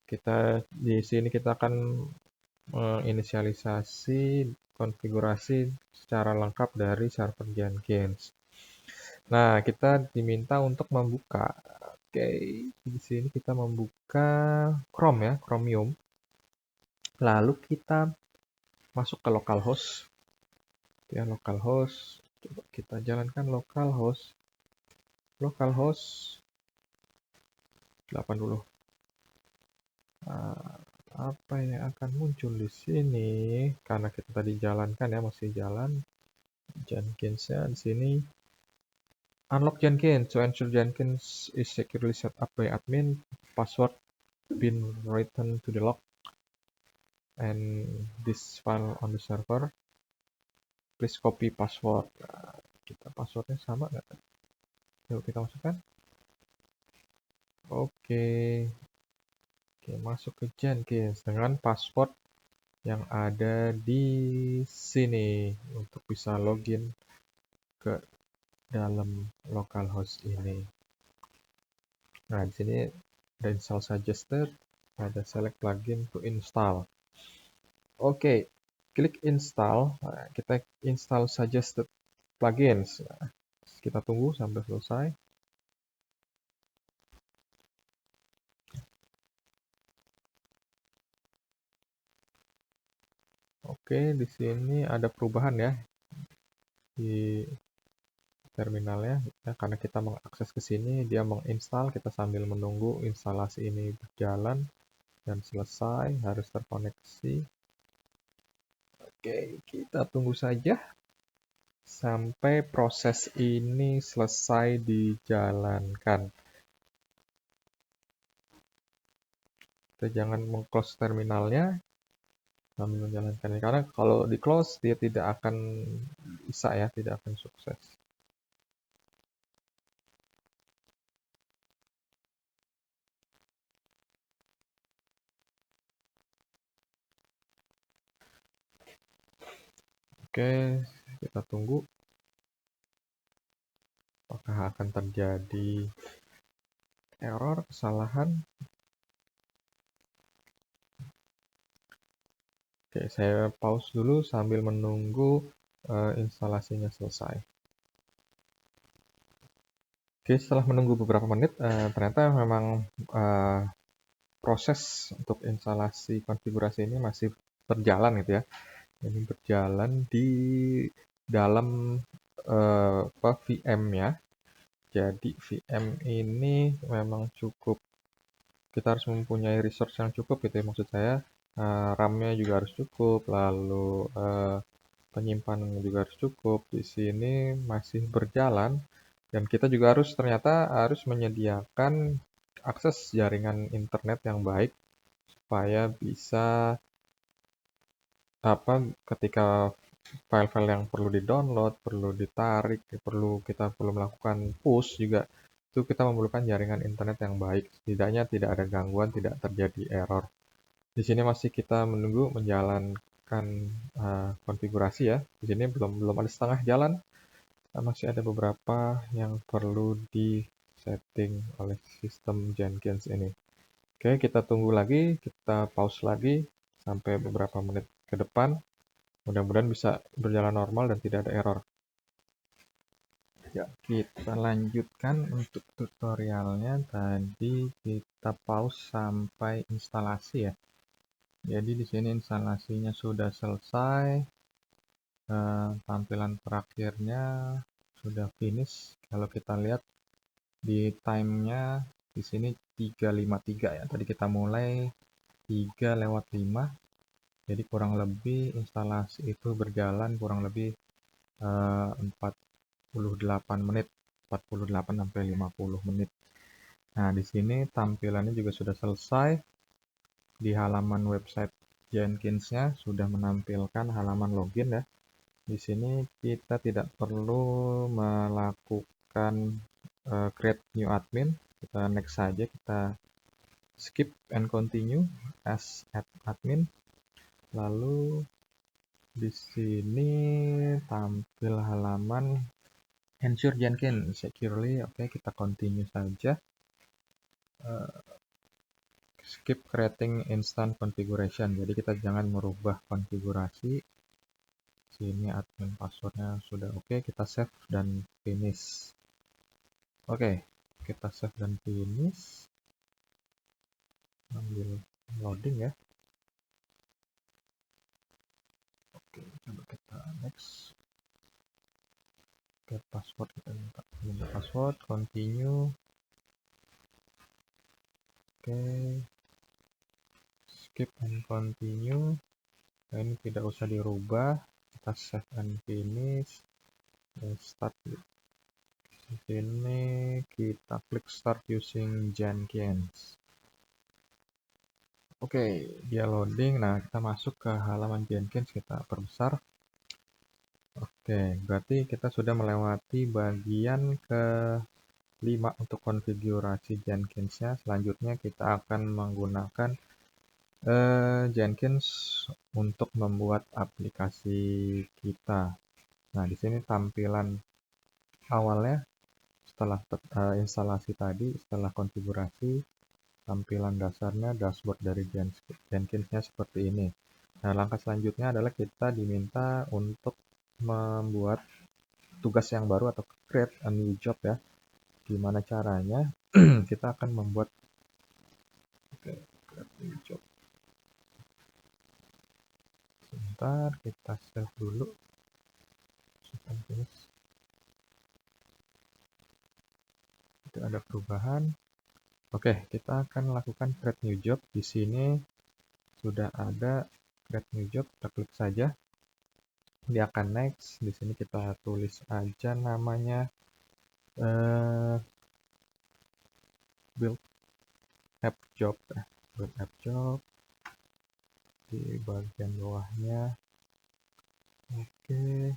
Di sini kita akan menginisialisasi konfigurasi secara lengkap dari server Jenkins. Nah, kita diminta untuk membuka. Oke, di sini kita membuka Chrome ya, Chromium. Lalu kita masuk ke localhost. Ya, localhost. Coba kita jalankan localhost. Localhost 80. Nah, apa yang akan muncul di sini? Karena kita tadi jalankan ya, masih jalan Jenkins-nya di sini. Unlock Jenkins. To ensure Jenkins is securely set up by admin, password been written to the log and this file on the server. Please copy password. Nah, kita passwordnya sama nggak? Yuk kita masukkan. Oke. Oke, masuk ke Jenkins dengan password yang ada di sini untuk bisa login ke dalam localhost ini. Nah, di sini ada install suggested, ada select plugin to install. Oke, klik install. Nah, kita install suggested plugins. Nah, kita tunggu sampai selesai. Oke, di sini ada perubahan ya di terminalnya. Ya, karena kita mengakses ke sini, dia menginstal. Kita sambil menunggu instalasi ini berjalan dan selesai, harus terkoneksi. Oke, kita tunggu saja sampai proses ini selesai dijalankan. Kita jangan meng-close terminalnya sambil menjalankannya, karena kalau di-close dia tidak akan bisa ya, tidak akan sukses. Oke, kita tunggu apakah akan terjadi error, kesalahan. Oke, saya pause dulu sambil menunggu instalasinya selesai. Oke, setelah menunggu beberapa menit, ternyata memang, proses untuk instalasi konfigurasi ini masih berjalan gitu ya. Ini berjalan di dalam, VM-nya. Jadi VM ini memang cukup, kita harus mempunyai resource yang cukup gitu ya, maksud saya, RAM-nya juga harus cukup, lalu, penyimpanan juga harus cukup. Di sini masih berjalan dan kita juga ternyata harus menyediakan akses jaringan internet yang baik supaya bisa ketika file-file yang perlu di-download, perlu ditarik, kita perlu melakukan push juga, itu kita memerlukan jaringan internet yang baik. Setidaknya tidak ada gangguan, tidak terjadi error. Di sini masih kita menunggu menjalankan konfigurasi ya. Di sini belum ada setengah jalan, masih ada beberapa yang perlu di-setting oleh sistem Jenkins ini. Oke, kita tunggu lagi, kita pause lagi sampai beberapa menit ke depan. Mudah-mudahan bisa berjalan normal dan tidak ada error. Ya, kita lanjutkan untuk tutorialnya. Tadi kita pause sampai instalasi ya. Jadi di sini instalasinya sudah selesai. Tampilan terakhirnya sudah finish. Kalau kita lihat di time-nya di sini 3:53 ya. Tadi kita mulai 3:05. Jadi kurang lebih instalasi itu berjalan kurang lebih 48 menit, 48 sampai 50 menit. Nah, di sini tampilannya juga sudah selesai. Di halaman website Jenkins-nya sudah menampilkan halaman login ya. Di sini kita tidak perlu melakukan create new admin. Kita next saja, kita skip and continue as admin. Lalu di sini tampil halaman Ensure Jenkins securely. Oke, kita continue saja. Skip creating instant configuration. Jadi kita jangan merubah konfigurasi. Sini admin passwordnya sudah oke. Kita save dan finish. Oke, kita save dan finish. Ambil loading ya. Oke, coba kita next. Oke, password kita minta password, continue. Oke, skip and continue. Nah, ini tidak usah dirubah. Kita save and finish. Start. Di sini kita klik start using Jenkins. Oke, dia loading. Nah, kita masuk ke halaman Jenkins, kita perbesar. Oke, berarti kita sudah melewati bagian ke-5 untuk konfigurasi Jenkins-nya. Selanjutnya kita akan menggunakan Jenkins untuk membuat aplikasi kita. Nah, di sini tampilan awalnya setelah instalasi tadi, setelah konfigurasi, tampilan dasarnya dashboard dari Jenkins-nya seperti ini. Nah, langkah selanjutnya adalah kita diminta untuk membuat tugas yang baru atau create a new job ya. Gimana caranya? Kita akan membuat create new job. Sebentar, kita save dulu. Itu ada perubahan. Oke, kita akan lakukan create new job. Di sini sudah ada create new job. Kita klik saja. Dia akan next. Di sini kita tulis aja namanya build app job. Build app job di bagian bawahnya. Oke.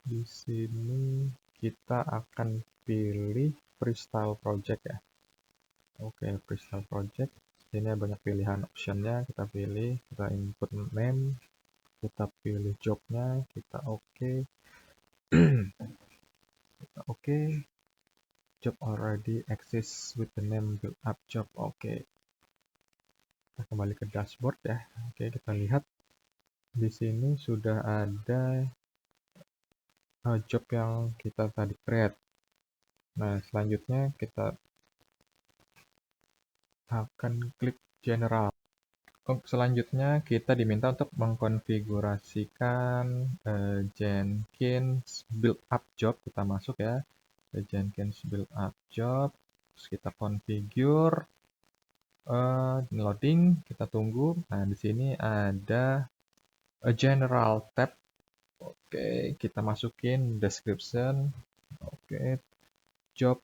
Di sini kita akan pilih freestyle project ya. Oke, freestyle project. Ini banyak pilihan optionnya. Kita pilih, kita input name, kita pilih jobnya, kita oke. Kita oke. Job already exists with the name build up job. Oke. Kita kembali ke dashboard ya. Oke, kita lihat di sini sudah ada job yang kita tadi create. Nah, selanjutnya kita akan klik general. Selanjutnya kita diminta untuk mengkonfigurasikan Jenkins build up job. Kita masuk ya ke Jenkins build up job. Terus kita configure, loading, kita tunggu. Nah, di sini ada general tab. Oke, kita masukin description. Oke, job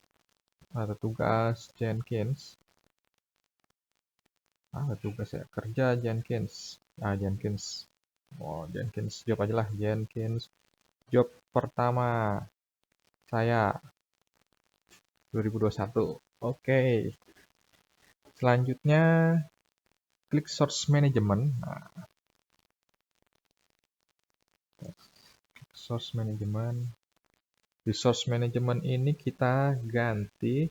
atau tugas Jenkins. Tugas ya, kerja Jenkins. Jenkins. Jenkins job aja lah, Jenkins job pertama saya 2021. Oke. Selanjutnya klik source management. Nah, source management. Di source management ini kita ganti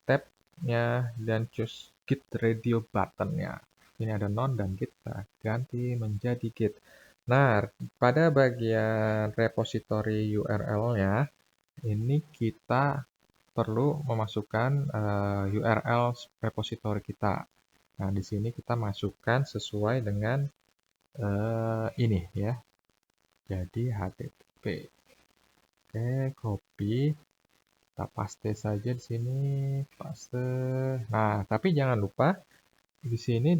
tab-nya dan choose git radio button-nya. Ini ada non dan git, kita ganti menjadi git. Nah, pada bagian repository URL-nya, ini kita perlu memasukkan URL repository kita. Nah, di sini kita masukkan sesuai dengan ini ya. Jadi HTTP. Oke, copy. Kita paste saja di sini, paste. Nah, tapi jangan lupa di sini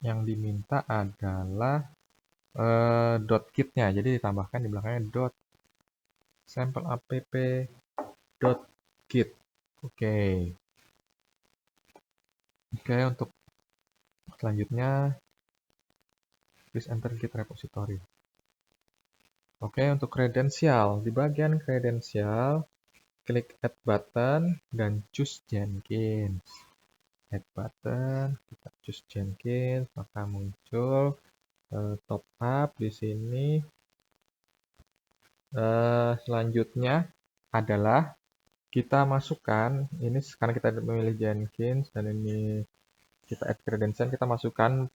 yang diminta adalah .git-nya. Jadi ditambahkan di belakangnya .sampleapp.git. Oke. Oke, untuk selanjutnya please enter git repository. Oke, untuk kredensial. Di bagian kredensial, klik add button dan choose Jenkins. Add button, kita choose Jenkins, maka muncul top up di sini. Selanjutnya adalah kita masukkan, ini karena kita memilih Jenkins dan ini kita add credential, kita masukkan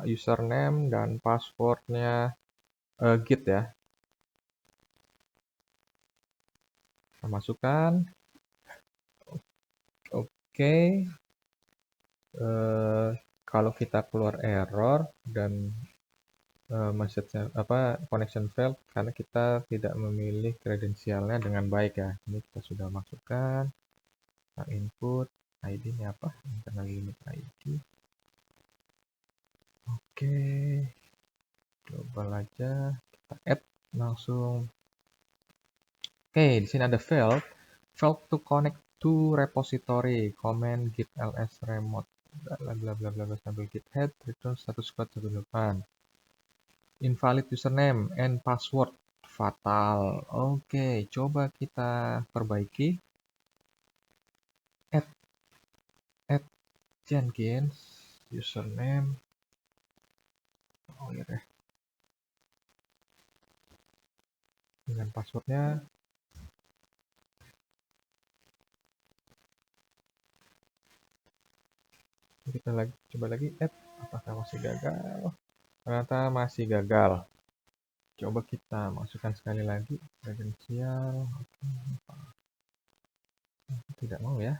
username dan passwordnya Git ya. Kita masukkan. Oke. Kalau kita keluar error dan message connection failed karena kita tidak memilih kredensialnya dengan baik ya. Ini kita sudah masukkan. Kita input ID-nya apa? Internal unit ID. Oke. Coba aja kita add langsung. Oke, di sini ada failed to connect to repository, command git ls remote, bla bla bla bla bla sambil git head, return status code 18. Invalid username and password, fatal. Oke, coba kita perbaiki. Add Jenkins, username. Oh iya deh. Dengan passwordnya. Kita coba lagi add, apakah masih gagal? Ternyata masih gagal. Coba kita masukkan sekali lagi kredensial. Tidak mau ya.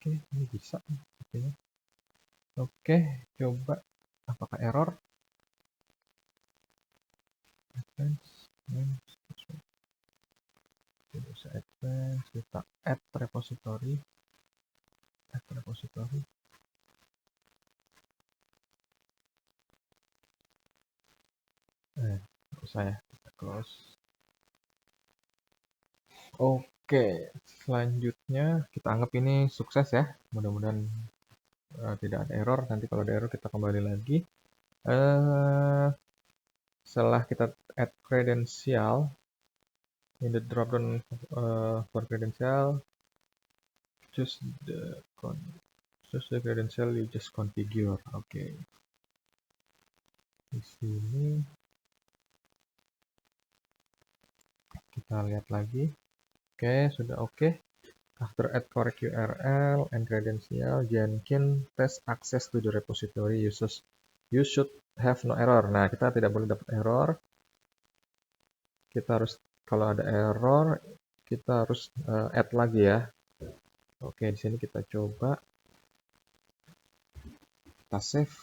Oke, ini bisa sepertinya. Oke, coba apakah error? Advance, advance, kita add repository. Nggak usah ya, kita close. Oke, selanjutnya kita anggap ini sukses ya. Mudah-mudahan tidak ada error. Nanti kalau ada error kita kembali lagi. Setelah kita add credential, in the dropdown for credential, choose the credential you just configure. Oke. Di sini kita lihat lagi. Oke, sudah oke. After add correct URL and credential, Jenkins test access to the repository users. You should have no error. Nah, kita tidak boleh dapat error. Kita harus, kalau ada error, kita harus add lagi ya. Oke, di sini kita coba. Kita save.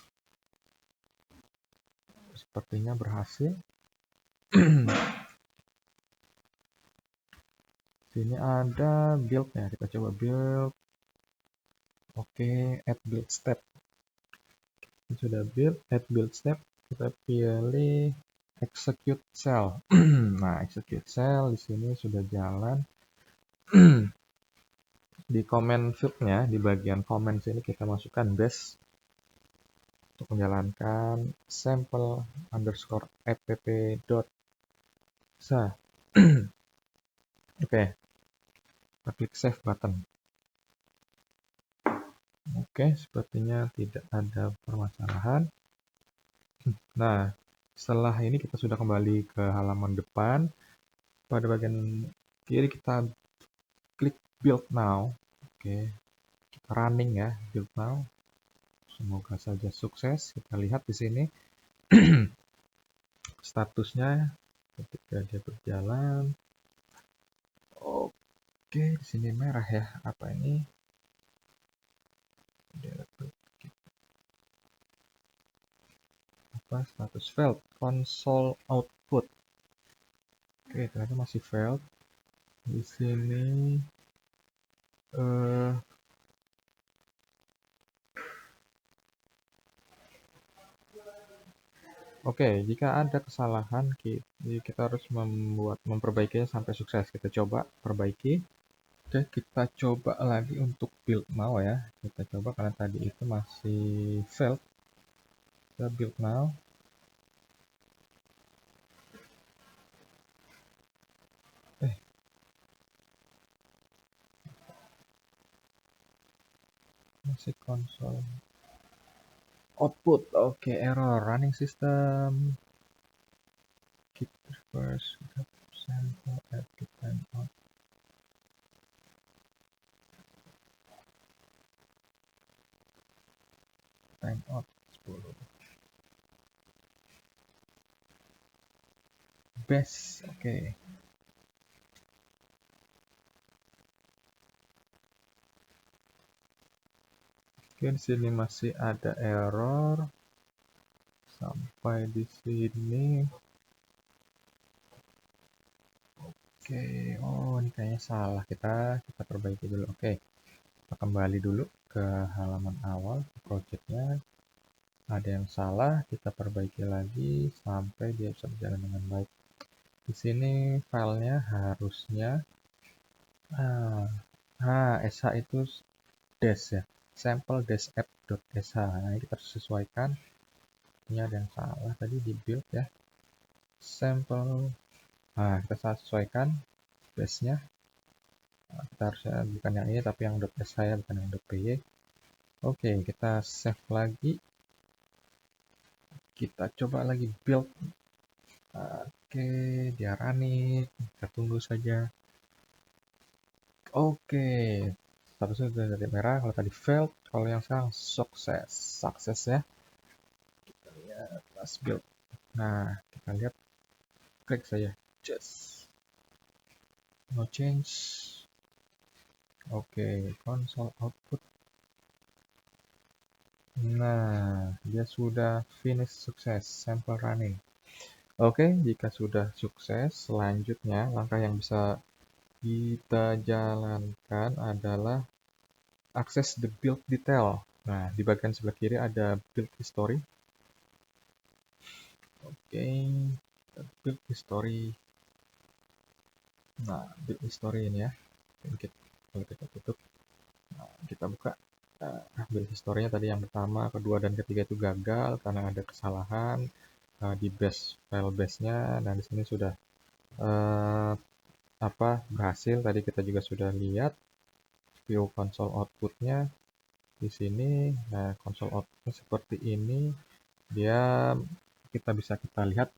Sepertinya berhasil. Sini ada build-nya. Kita coba build. Oke, add build step. Ini sudah build, add build step. Kita pilih execute cell. Nah, execute cell di sini sudah jalan. Di comment field-nya, di bagian comment sini kita masukkan bash untuk menjalankan sample underscore app.sa. Oke, kita klik save button. Oke, sepertinya tidak ada permasalahan. Nah, setelah ini kita sudah kembali ke halaman depan. Pada bagian kiri kita klik build now. Oke, kita running ya, build now. Semoga saja sukses. Kita lihat di sini statusnya ketika dia berjalan. Oke, di sini merah ya. Apa ini? Apa status failed? Console output. Oke, ternyata masih failed. Di sini oke, jika ada kesalahan, kita harus memperbaikinya sampai sukses. Kita coba perbaiki. Oke, kita coba lagi untuk build now ya. Kita coba karena tadi itu masih failed. Kita build now. Masih konsol. Output, oke, error. Running system. Git reverse, sample, add git timeout. Timeout 10. Best, oke. Oke, di sini masih ada error. Sampai di sini. Oke, oh ini kayaknya salah. Kita perbaiki dulu. Oke, kita kembali dulu ke halaman awal projectnya. Ada yang salah, kita perbaiki lagi sampai dia bisa berjalan dengan baik. Di sini filenya harusnya sh itu dash ya, sample-app.sh. Nah, ini kita harus sesuaikan. Ini ada yang salah tadi di build ya. Sample. Nah, kita sesuaikan base-nya. Nah, kita harusnya bukan yang ini tapi yang .sh ya, bukan yang .py. Oke, kita save lagi. Kita coba lagi build. Oke, dia running. Kita tunggu saja. Oke, statusnya sudah dari merah. Kalau tadi failed, kalau yang sekarang sukses ya. Kita lihat last build. Nah, kita lihat, klik saja, just no change. Oke, console output. Nah, dia sudah finish sukses, sample running. Oke, jika sudah sukses, selanjutnya langkah yang bisa kita jalankan adalah akses the build detail. Nah, di bagian sebelah kiri ada build history. Oke, build history. Nah, build history ini ya. Kalau kita tutup, nah, kita buka. Nah, build historinya tadi yang pertama, kedua, dan ketiga itu gagal karena ada kesalahan di file base-nya. Nah, di sini sudah berhasil. Tadi kita juga sudah lihat view console output-nya di sini. Nah, console output-nya seperti ini. Kita bisa lihat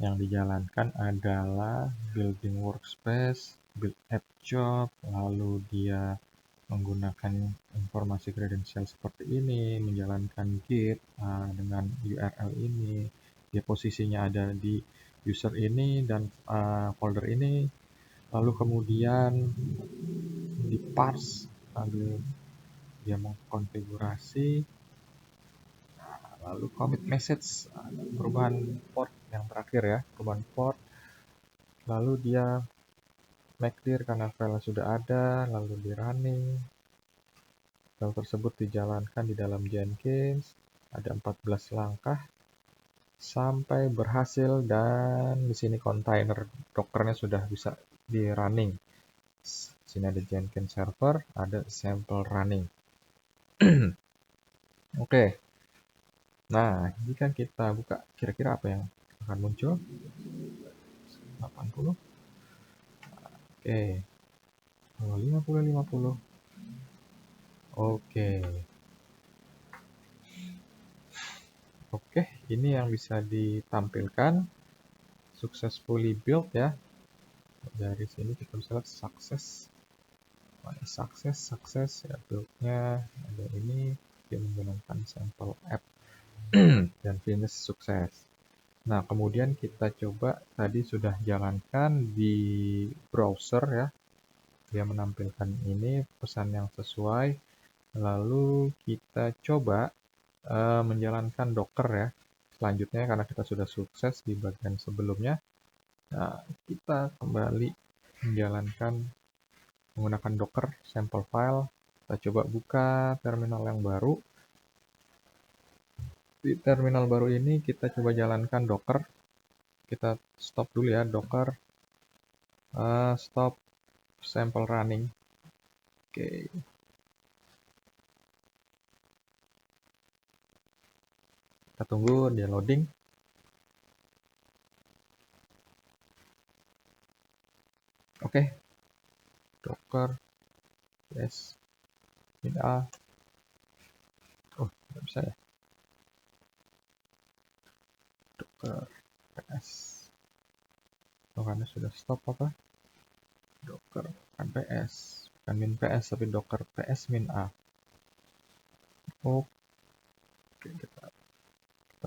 yang dijalankan adalah building workspace, build app job, lalu dia menggunakan informasi kredensial seperti ini, menjalankan Git dengan URL ini, dia posisinya ada di user ini dan folder ini, lalu kemudian di parse, lalu dia mengkonfigurasi, lalu commit message, perubahan port yang terakhir ya, perubahan port, lalu dia make clear karena file sudah ada, lalu di running. File tersebut dijalankan di dalam Jenkins, ada 14 langkah sampai berhasil, dan di sini kontainer Dockernya sudah bisa di running. Di sini ada Jenkins server, ada sample running. Oke. Nah, jika kita buka, kira-kira apa yang akan muncul? 80. Oke. 50. Oke. Oke, ini yang bisa ditampilkan successfully built ya. Dari sini kita bisa lihat sukses ya, build-nya ada ini, dia menggunakan sample app dan finish sukses. Nah, kemudian kita coba, tadi sudah jalankan di browser ya, dia menampilkan ini pesan yang sesuai. Lalu kita coba menjalankan Docker ya. Selanjutnya karena kita sudah sukses di bagian sebelumnya, nah, kita kembali menjalankan menggunakan Docker sample file. Kita coba buka terminal yang baru. Di terminal baru ini kita coba jalankan Docker. Kita stop dulu ya, Docker stop sample running. Oke. Kita tunggu dia loading. Oke. Docker yes min a. Oh, nggak bisa ya. Docker ps. Oh, karena sudah stop apa? Docker bukan ps, bukan min ps tapi docker ps min a. Oke, kita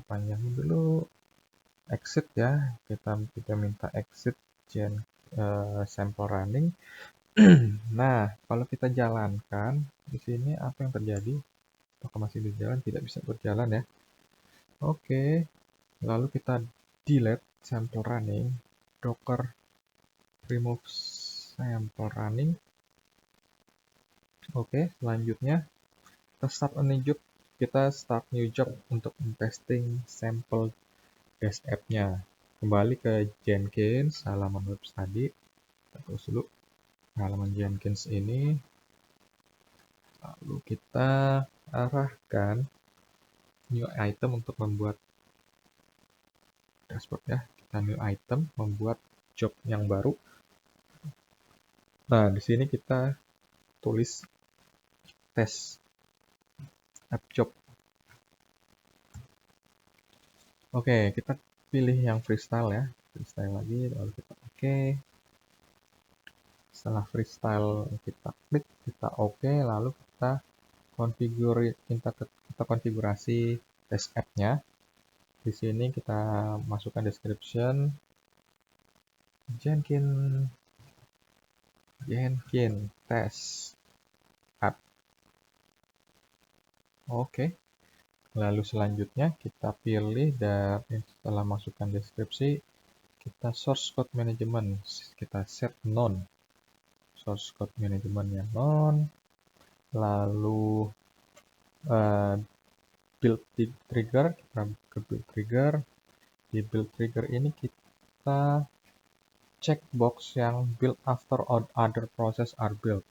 panjangin dulu. Exit ya, kita minta exit sample running. Nah, kalau kita jalankan di sini apa yang terjadi? Apakah masih berjalan? Tidak bisa berjalan ya. Oke, lalu kita delete sample running, docker remove sample running. Oke, selanjutnya kita start a new job. Kita start new job untuk testing sampel dash app-nya. Kembali ke Jenkins, halaman web tadi. Kita terus dulu halaman Jenkins ini. Lalu kita arahkan new item untuk membuat dashboard ya. Kita new item, membuat job yang baru. Nah, di sini kita tulis test app job. Oke, kita pilih yang freestyle ya. Freestyle lagi, lalu kita oke. Setelah freestyle kita klik, kita oke, lalu kita konfigurasi test app-nya. Di sini kita masukkan description Jenkins test app. Oke. Lalu selanjutnya kita pilih, dan setelah masukkan deskripsi, kita source code management, kita set none. Source code manajemennya none. Lalu build trigger, kita ke build trigger. Di build trigger ini kita check box yang build after other process are built.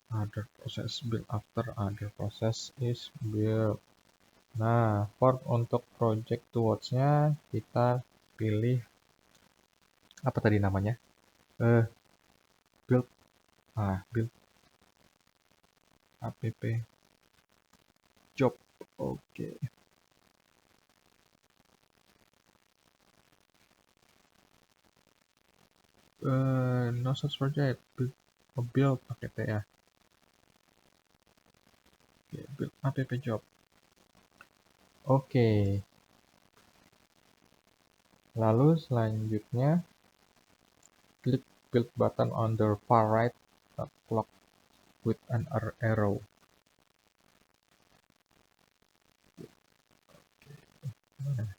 Other process build after other process is built. Nah, for untuk project towards-nya kita pilih apa tadi namanya? Build app job. Oke. No such project. Build pakai T ya. Build app job. Oke. Lalu selanjutnya klik build button on the far right clock with an arrow. Mana?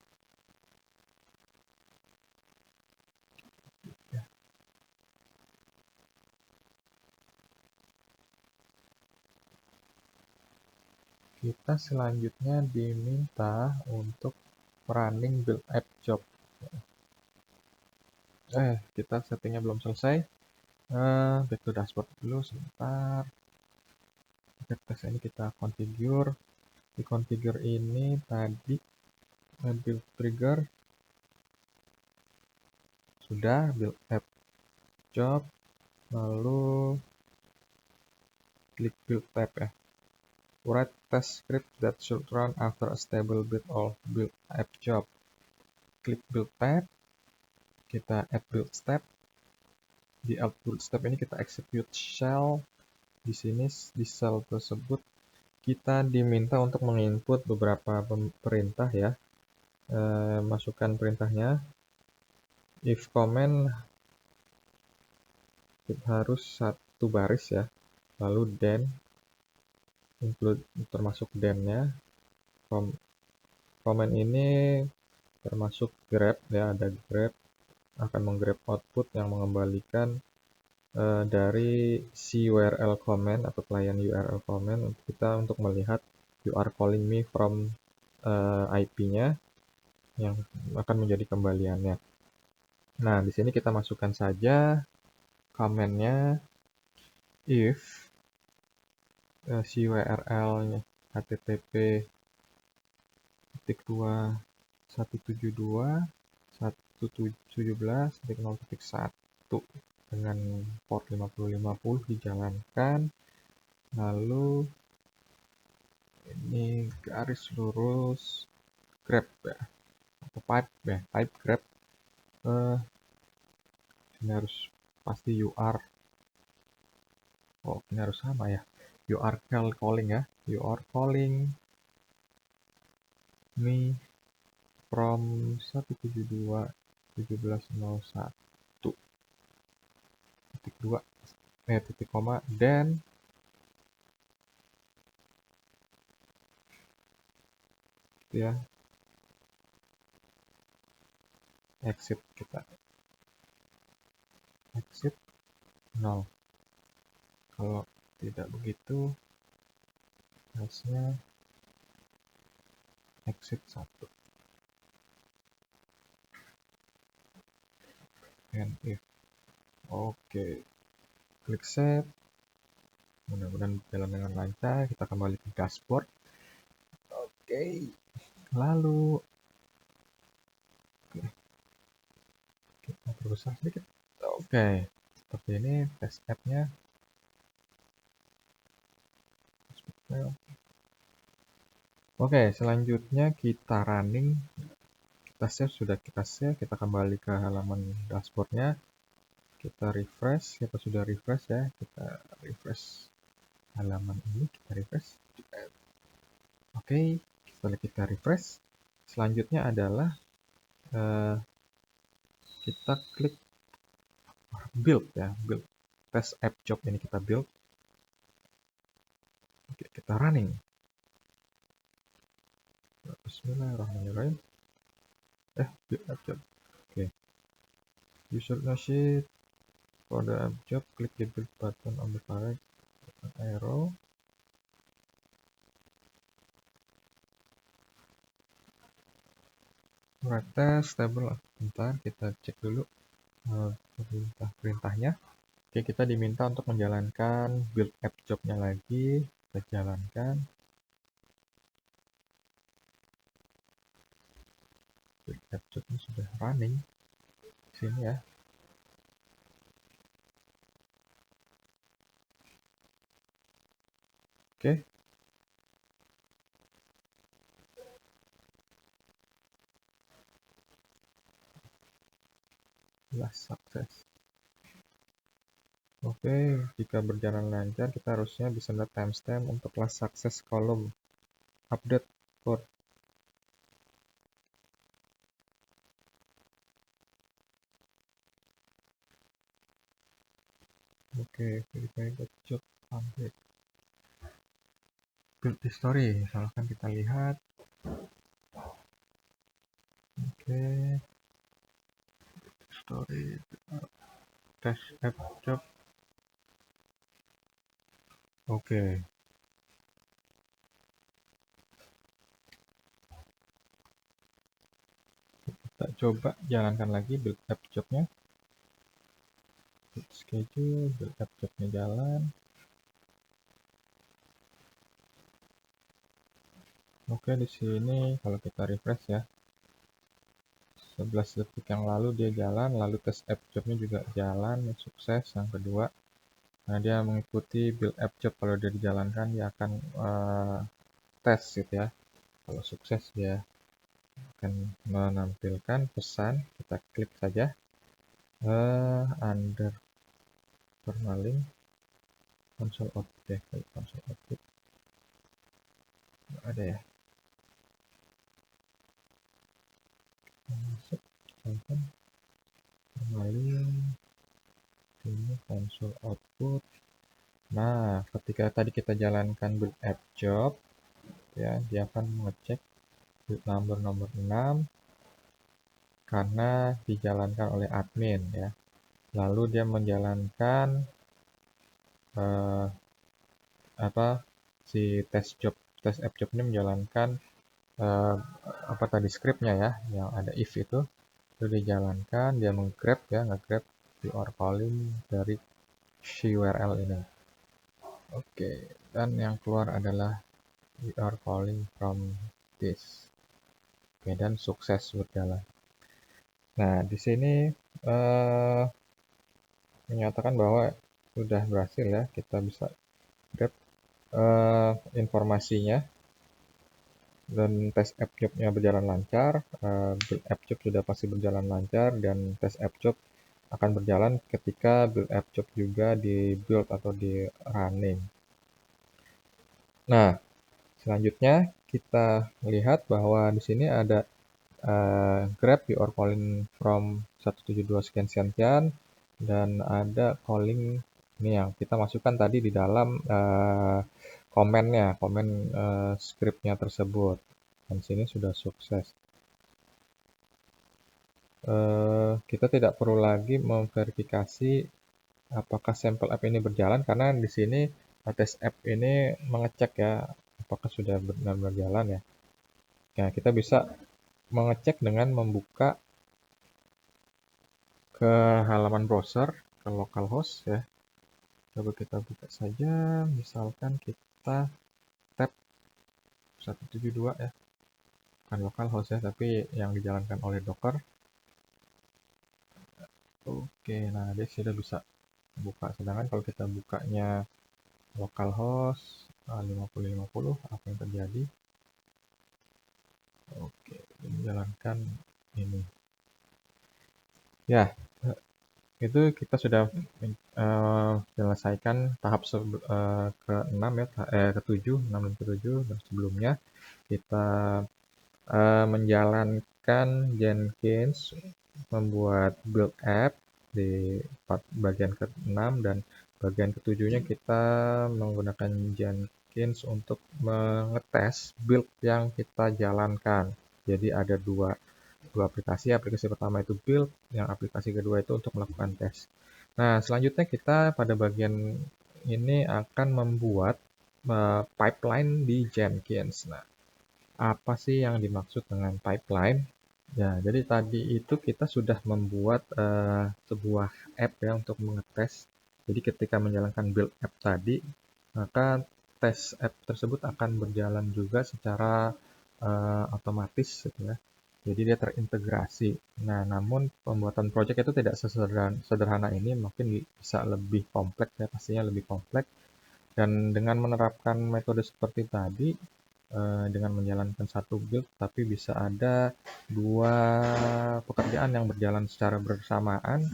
Ya. Kita selanjutnya diminta untuk running build app job. Kita settingnya belum selesai. Back to dashboard dulu sebentar. Tes ini kita configure. Di configure ini tadi build trigger sudah, build app job, lalu klik build tab ya. Write test script that should run after a stable build of build app job. Klik build tab, kita add build step. Di add build step ini kita execute shell. Di sini di shell tersebut kita diminta untuk menginput beberapa perintah ya. Masukkan perintahnya. If comment harus satu baris ya. Lalu then include termasuk then-nya. Comment ini termasuk grab ya, ada grab akan menggrab output yang mengembalikan dari si URL comment atau client URL comment untuk kita untuk melihat you are calling me from IP-nya yang akan menjadi kembaliannya. Nah, di sini kita masukkan saja comment-nya if si URL-nya http://172.117.0.1 dengan port 5050 dijalankan. Lalu ini garis lurus grab ya, atau pipe ya, pipe grab. Ini harus pasti ini harus sama ya. You are calling ya. You are calling me from 172.17.0.1 titik 2 titik koma dan ya exit, kita exit 0. Kalau tidak begitu harusnya exit 1 and if. Oke, klik save. Mudah-mudahan berjalan dengan lancar. Kita kembali ke dashboard. Oke, lalu kita perbesar sedikit. Oke, seperti ini test app-nya. Oke, selanjutnya kita running. Kita save, kita kembali ke halaman dashboardnya. Kita refresh, kita sudah refresh ya. Kita refresh halaman ini, kita refresh. Oke, setelah kita refresh, selanjutnya adalah kita klik build ya, build test app job ini kita build. Oke, kita running. Bismillahirrahmanirrahim. Build app job. Oke. You should know sheet for the app job. Click the build button on the far right arrow. Right test stable. Bentar, kita cek dulu perintahnya. Oke, kita diminta untuk menjalankan build app job-nya lagi. Kita jalankan. Build app job-nya sudah running. Sini ya. Oke. Sudah sukses. Oke, jika berjalan lancar, kita harusnya bisa melihat timestamp untuk last success column update code. Oke, verify the job update. Build history, misalkan kita lihat. Oke, story, test app job. Oke, kita coba jalankan lagi build app jobnya. Build schedule, build app jobnya jalan. Oke, di sini kalau kita refresh ya, 11 detik yang lalu dia jalan, lalu tes app jobnya juga jalan, sukses yang kedua. Nah, dia mengikuti build app job, kalau dia dijalankan dia akan tes gitu ya. Kalau sukses dia akan menampilkan pesan, kita klik saja under journaling console output deh, console output nggak ada ya, masuk journaling ini console output. Nah, ketika tadi kita jalankan build app job ya, dia akan mengecek build number nomor 6 karena dijalankan oleh admin ya. Lalu dia menjalankan si test app job ini menjalankan apa tadi scriptnya ya, yang ada if itu dijalankan, dia menggrab ya, ngegrab URL calling dari si URL ini. Oke, dan yang keluar adalah URL calling from this. Oke, dan sukses berjalan. Nah, di sini menyatakan bahwa sudah berhasil ya, kita bisa grab informasinya, dan tes app job-nya berjalan lancar, build app job sudah pasti berjalan lancar, dan tes app job akan berjalan ketika build app job juga di build atau di running. Nah, selanjutnya kita lihat bahwa di sini ada grab your calling from 172 sekian dan ada calling ini yang kita masukkan tadi di dalam komen scriptnya tersebut, dan sini sudah sukses. Kita tidak perlu lagi memverifikasi apakah sampel app ini berjalan, karena di sini tes app ini mengecek ya apakah sudah benar-benar jalan ya. Nah, kita bisa mengecek dengan membuka ke halaman browser, ke localhost ya. Coba kita buka saja, misalkan kita tab 172 ya, bukan localhost ya, tapi yang dijalankan oleh Docker. Oke, nah dia sudah bisa buka, sedangkan kalau kita bukanya localhost 5050, apa yang terjadi? Oke, menjalankan ini ya. Itu kita sudah menyelesaikan tahap ke-6 ya, ke-7, 6 dan ke-7, dan sebelumnya kita menjalankan Jenkins membuat build app di bagian ke-6, dan bagian ke-7-nya kita menggunakan Jenkins untuk mengetes build yang kita jalankan. Jadi ada dua aplikasi. Aplikasi pertama itu build, yang aplikasi kedua itu untuk melakukan tes. Nah, selanjutnya kita pada bagian ini akan membuat pipeline di Jenkins. Nah, apa sih yang dimaksud dengan pipeline? Ya, jadi tadi itu kita sudah membuat sebuah app ya untuk mengetes. Jadi ketika menjalankan build app tadi, maka tes app tersebut akan berjalan juga secara otomatis gitu ya. Jadi dia terintegrasi. Nah, namun pembuatan project itu tidak sesederhana ini, mungkin bisa lebih kompleks ya, pastinya lebih kompleks. Dan dengan menerapkan metode seperti tadi, dengan menjalankan satu build, tapi bisa ada dua pekerjaan yang berjalan secara bersamaan,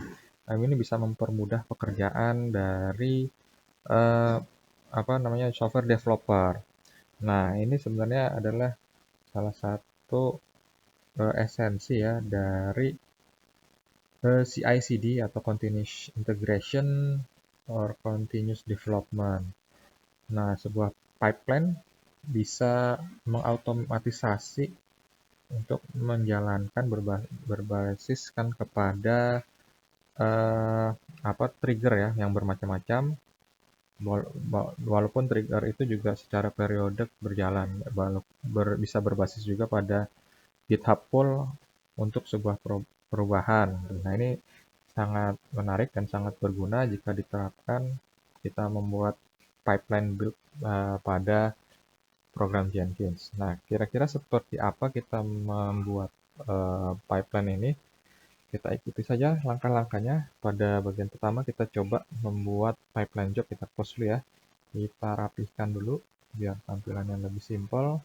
Ini bisa mempermudah pekerjaan dari software developer. Nah, ini sebenarnya adalah salah satu esensi ya dari CI/CD atau Continuous Integration or Continuous Development. Nah, sebuah pipeline bisa mengautomatisasi untuk menjalankan berbasiskan kepada eh, trigger ya yang bermacam-macam. Walaupun trigger itu juga secara periodik berjalan, bisa berbasis juga pada GitHub pull untuk sebuah perubahan. Nah, ini sangat menarik dan sangat berguna jika diterapkan kita membuat pipeline build pada program Jenkins. Nah, kira-kira seperti apa kita membuat pipeline ini? Kita ikuti saja langkah-langkahnya. Pada bagian pertama kita coba membuat pipeline job. Kita close dulu ya. Kita rapihkan dulu biar tampilannya lebih simpel.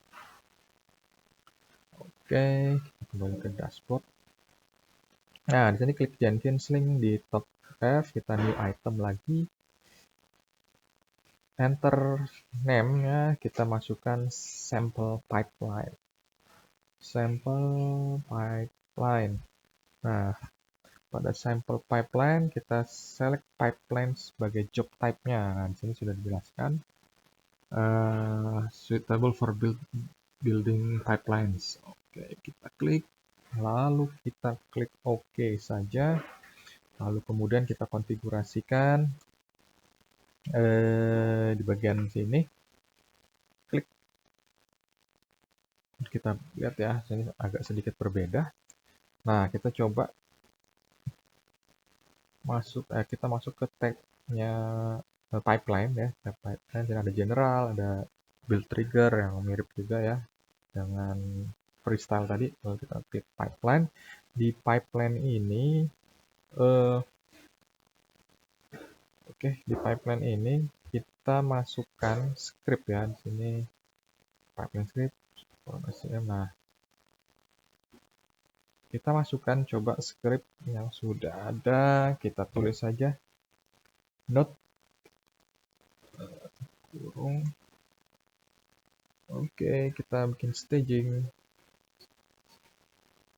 Oke, kita kembali ke dashboard. Nah, di sini klik Jenkins link di top left, kita new item lagi. Enter name-nya, kita masukkan sample pipeline. Sample pipeline. Nah, pada sample pipeline kita select pipeline sebagai job type-nya. Nah, di sini sudah dijelaskan. Suitable for building pipelines. Oke, kita klik. Lalu kita klik OK saja. Lalu kemudian kita konfigurasikan di bagian sini. Klik. Kita lihat ya, sini agak sedikit berbeda. Nah, kita coba kita masuk ke tag-nya pipeline ya. Tab pipeline, sini ada general, ada build trigger yang mirip juga ya dengan freestyle tadi. Kalau kita klik pipeline, di pipeline ini di pipeline ini kita masukkan script ya. Di sini pipeline script. Nah, kita masukkan coba script yang sudah ada, kita tulis saja node kurung. Oke, kita bikin staging.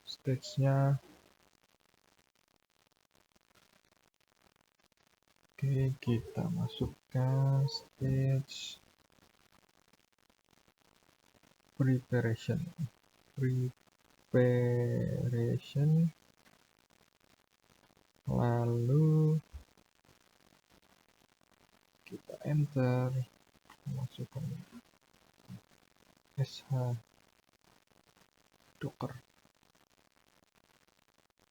Stage-nya. Oke, kita masukkan stage preparation. Lalu kita enter, masukkan sh docker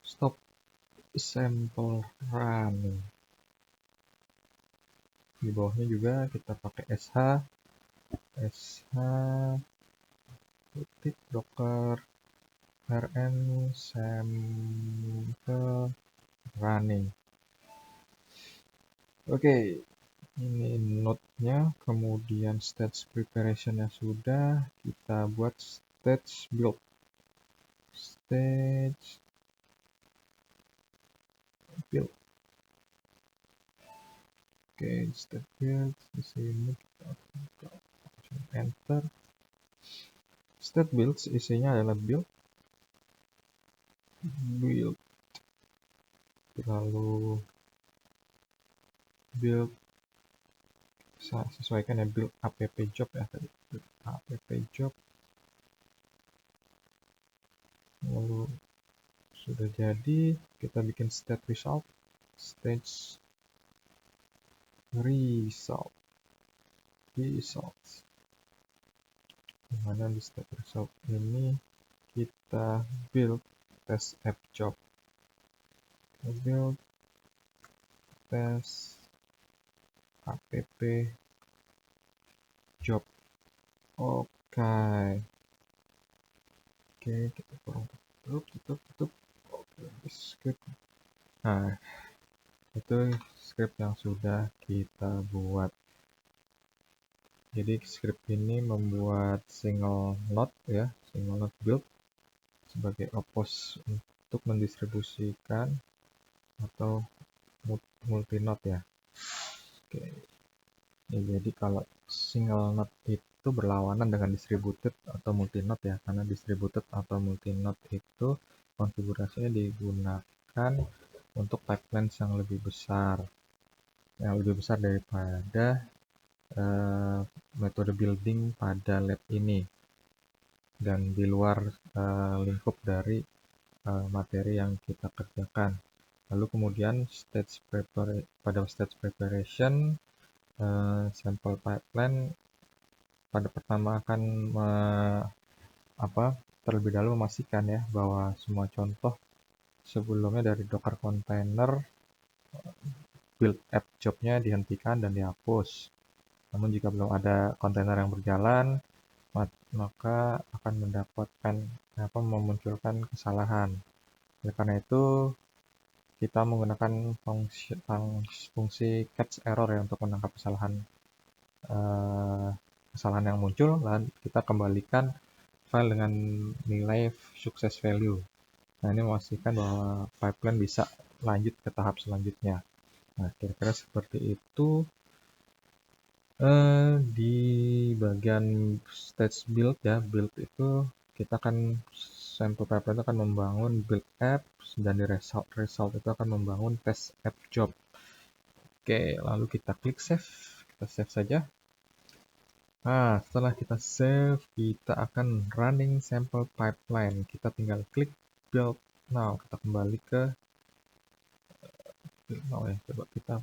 stop sample running. Di bawahnya juga kita pakai sh docker rn sample running. Oke, ini node-nya, kemudian stage preparation-nya sudah, kita buat stage build. Stage build. Oke, stage build di sini kita buka enter. State builds isinya adalah build, lalu build, sesuaikan ya, build app job ya tadi, build app job. Lalu sudah jadi, kita bikin state result, stage results. Dimana di state result ini kita build test app job. Build test app job. Oke, kita tutup. Oke, script. Nah, itu script yang sudah kita buat. Jadi script ini membuat single node ya, single node build sebagai opos untuk mendistribusikan atau multi-node ya. Oke. Ya, jadi kalau single node itu berlawanan dengan distributed atau multi-node ya, karena distributed atau multi-node itu konfigurasinya digunakan untuk pipelines yang lebih besar daripada metode building pada lab ini, dan di luar lingkup dari materi yang kita kerjakan. Lalu kemudian pada stage preparation, sampel pipeline pada pertama akan terlebih dahulu memastikan ya bahwa semua contoh sebelumnya dari Docker container build app job-nya dihentikan dan dihapus. Namun jika belum ada kontainer yang berjalan, maka akan memunculkan kesalahan. Oleh karena itu, kita menggunakan fungsi catch error ya untuk menangkap kesalahan yang muncul, dan kita kembalikan file dengan nilai success value. Nah, ini memastikan bahwa pipeline bisa lanjut ke tahap selanjutnya. Nah, kira-kira seperti itu. Di bagian stage build ya, build itu kita akan sampel pipeline itu akan membangun build app, dan di result itu akan membangun test app job. Oke, lalu kita klik save, kita save saja. Nah, setelah kita save, kita akan running sample pipeline. Kita tinggal klik build now. Kita kembali ke build now ya. Coba kita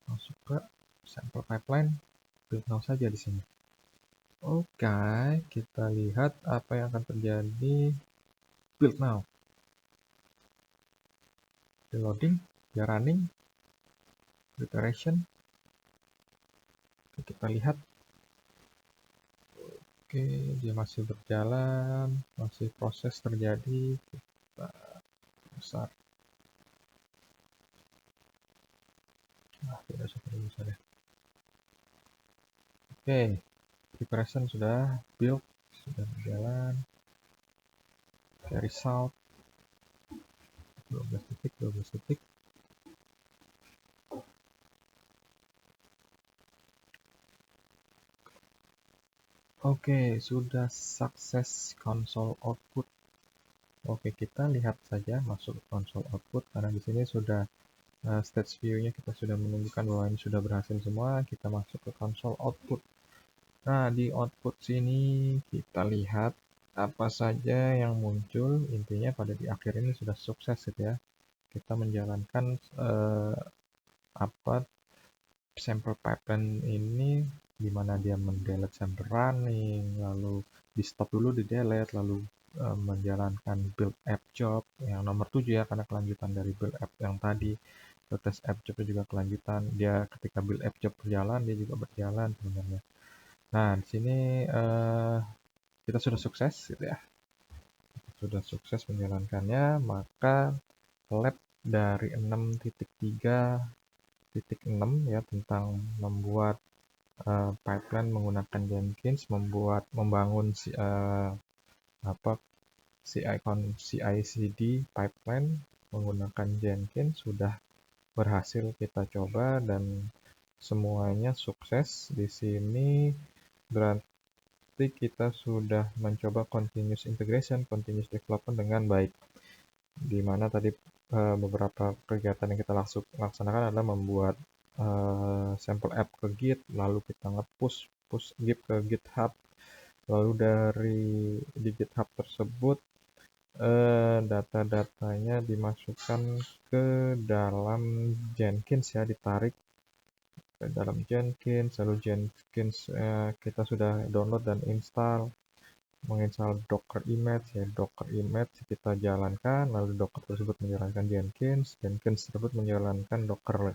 masuk ke sample pipeline, build now saja di sini. Oke, kita lihat apa yang akan terjadi. Build now. Di loading, dia running, preparation. Oke, kita lihat. Oke, dia masih berjalan, masih proses terjadi. Kita besar. Nah, tidak seperti besar ya. Oke, preparation sudah build, sudah berjalan. Oke, result 12 detik. Oke, sudah sukses console output. Oke, kita lihat saja masuk ke console output, karena di sini sudah stage view-nya kita sudah menunjukkan bahwa ini sudah berhasil semua. Kita masuk ke console output. Nah, di output sini kita lihat apa saja yang muncul. Intinya pada di akhir ini sudah sukses gitu ya. Kita menjalankan sample pipeline ini, di mana dia mendelete sample running, lalu di stop dulu, di delete, lalu menjalankan build app job yang nomor 7 ya, karena kelanjutan dari build app yang tadi. Test app job juga kelanjutan. Dia ketika build app job berjalan, dia juga berjalan sebenarnya. Nah, di sini kita sudah sukses gitu ya. Sudah sukses menjalankannya, maka lab dari 6.3.6 ya, tentang membuat pipeline menggunakan Jenkins, membangun CI/CD pipeline menggunakan Jenkins sudah berhasil kita coba, dan semuanya sukses. Di sini berarti kita sudah mencoba continuous integration, continuous development dengan baik. Di mana tadi beberapa kegiatan yang kita laksanakan adalah membuat sampel app ke Git, lalu kita nge-push Git ke GitHub, lalu dari di GitHub tersebut data-datanya dimasukkan ke dalam Jenkins ya, ditarik ke dalam Jenkins, lalu Jenkins kita sudah download dan menginstal Docker image ya, Docker image kita jalankan, lalu Docker tersebut menjalankan Jenkins tersebut menjalankan Docker.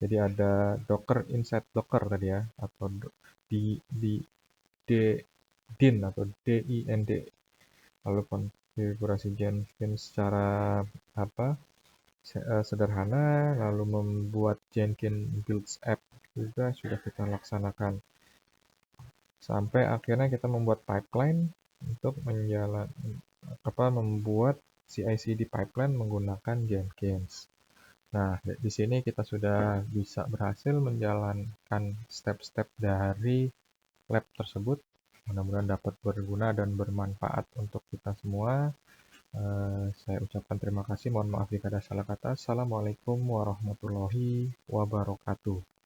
Jadi ada Docker inside Docker tadi ya, atau DIN atau DIND. Lalu konfigurasi Jenkins secara sederhana, lalu membuat Jenkins builds app juga sudah kita laksanakan. Sampai akhirnya kita membuat pipeline untuk membuat CI/CD pipeline menggunakan Jenkins. Nah, di sini kita sudah bisa berhasil menjalankan step-step dari lab tersebut. Mudah-mudahan dapat berguna dan bermanfaat untuk kita semua. Saya ucapkan terima kasih. Mohon maaf jika ada salah kata. Assalamualaikum warahmatullahi wabarakatuh.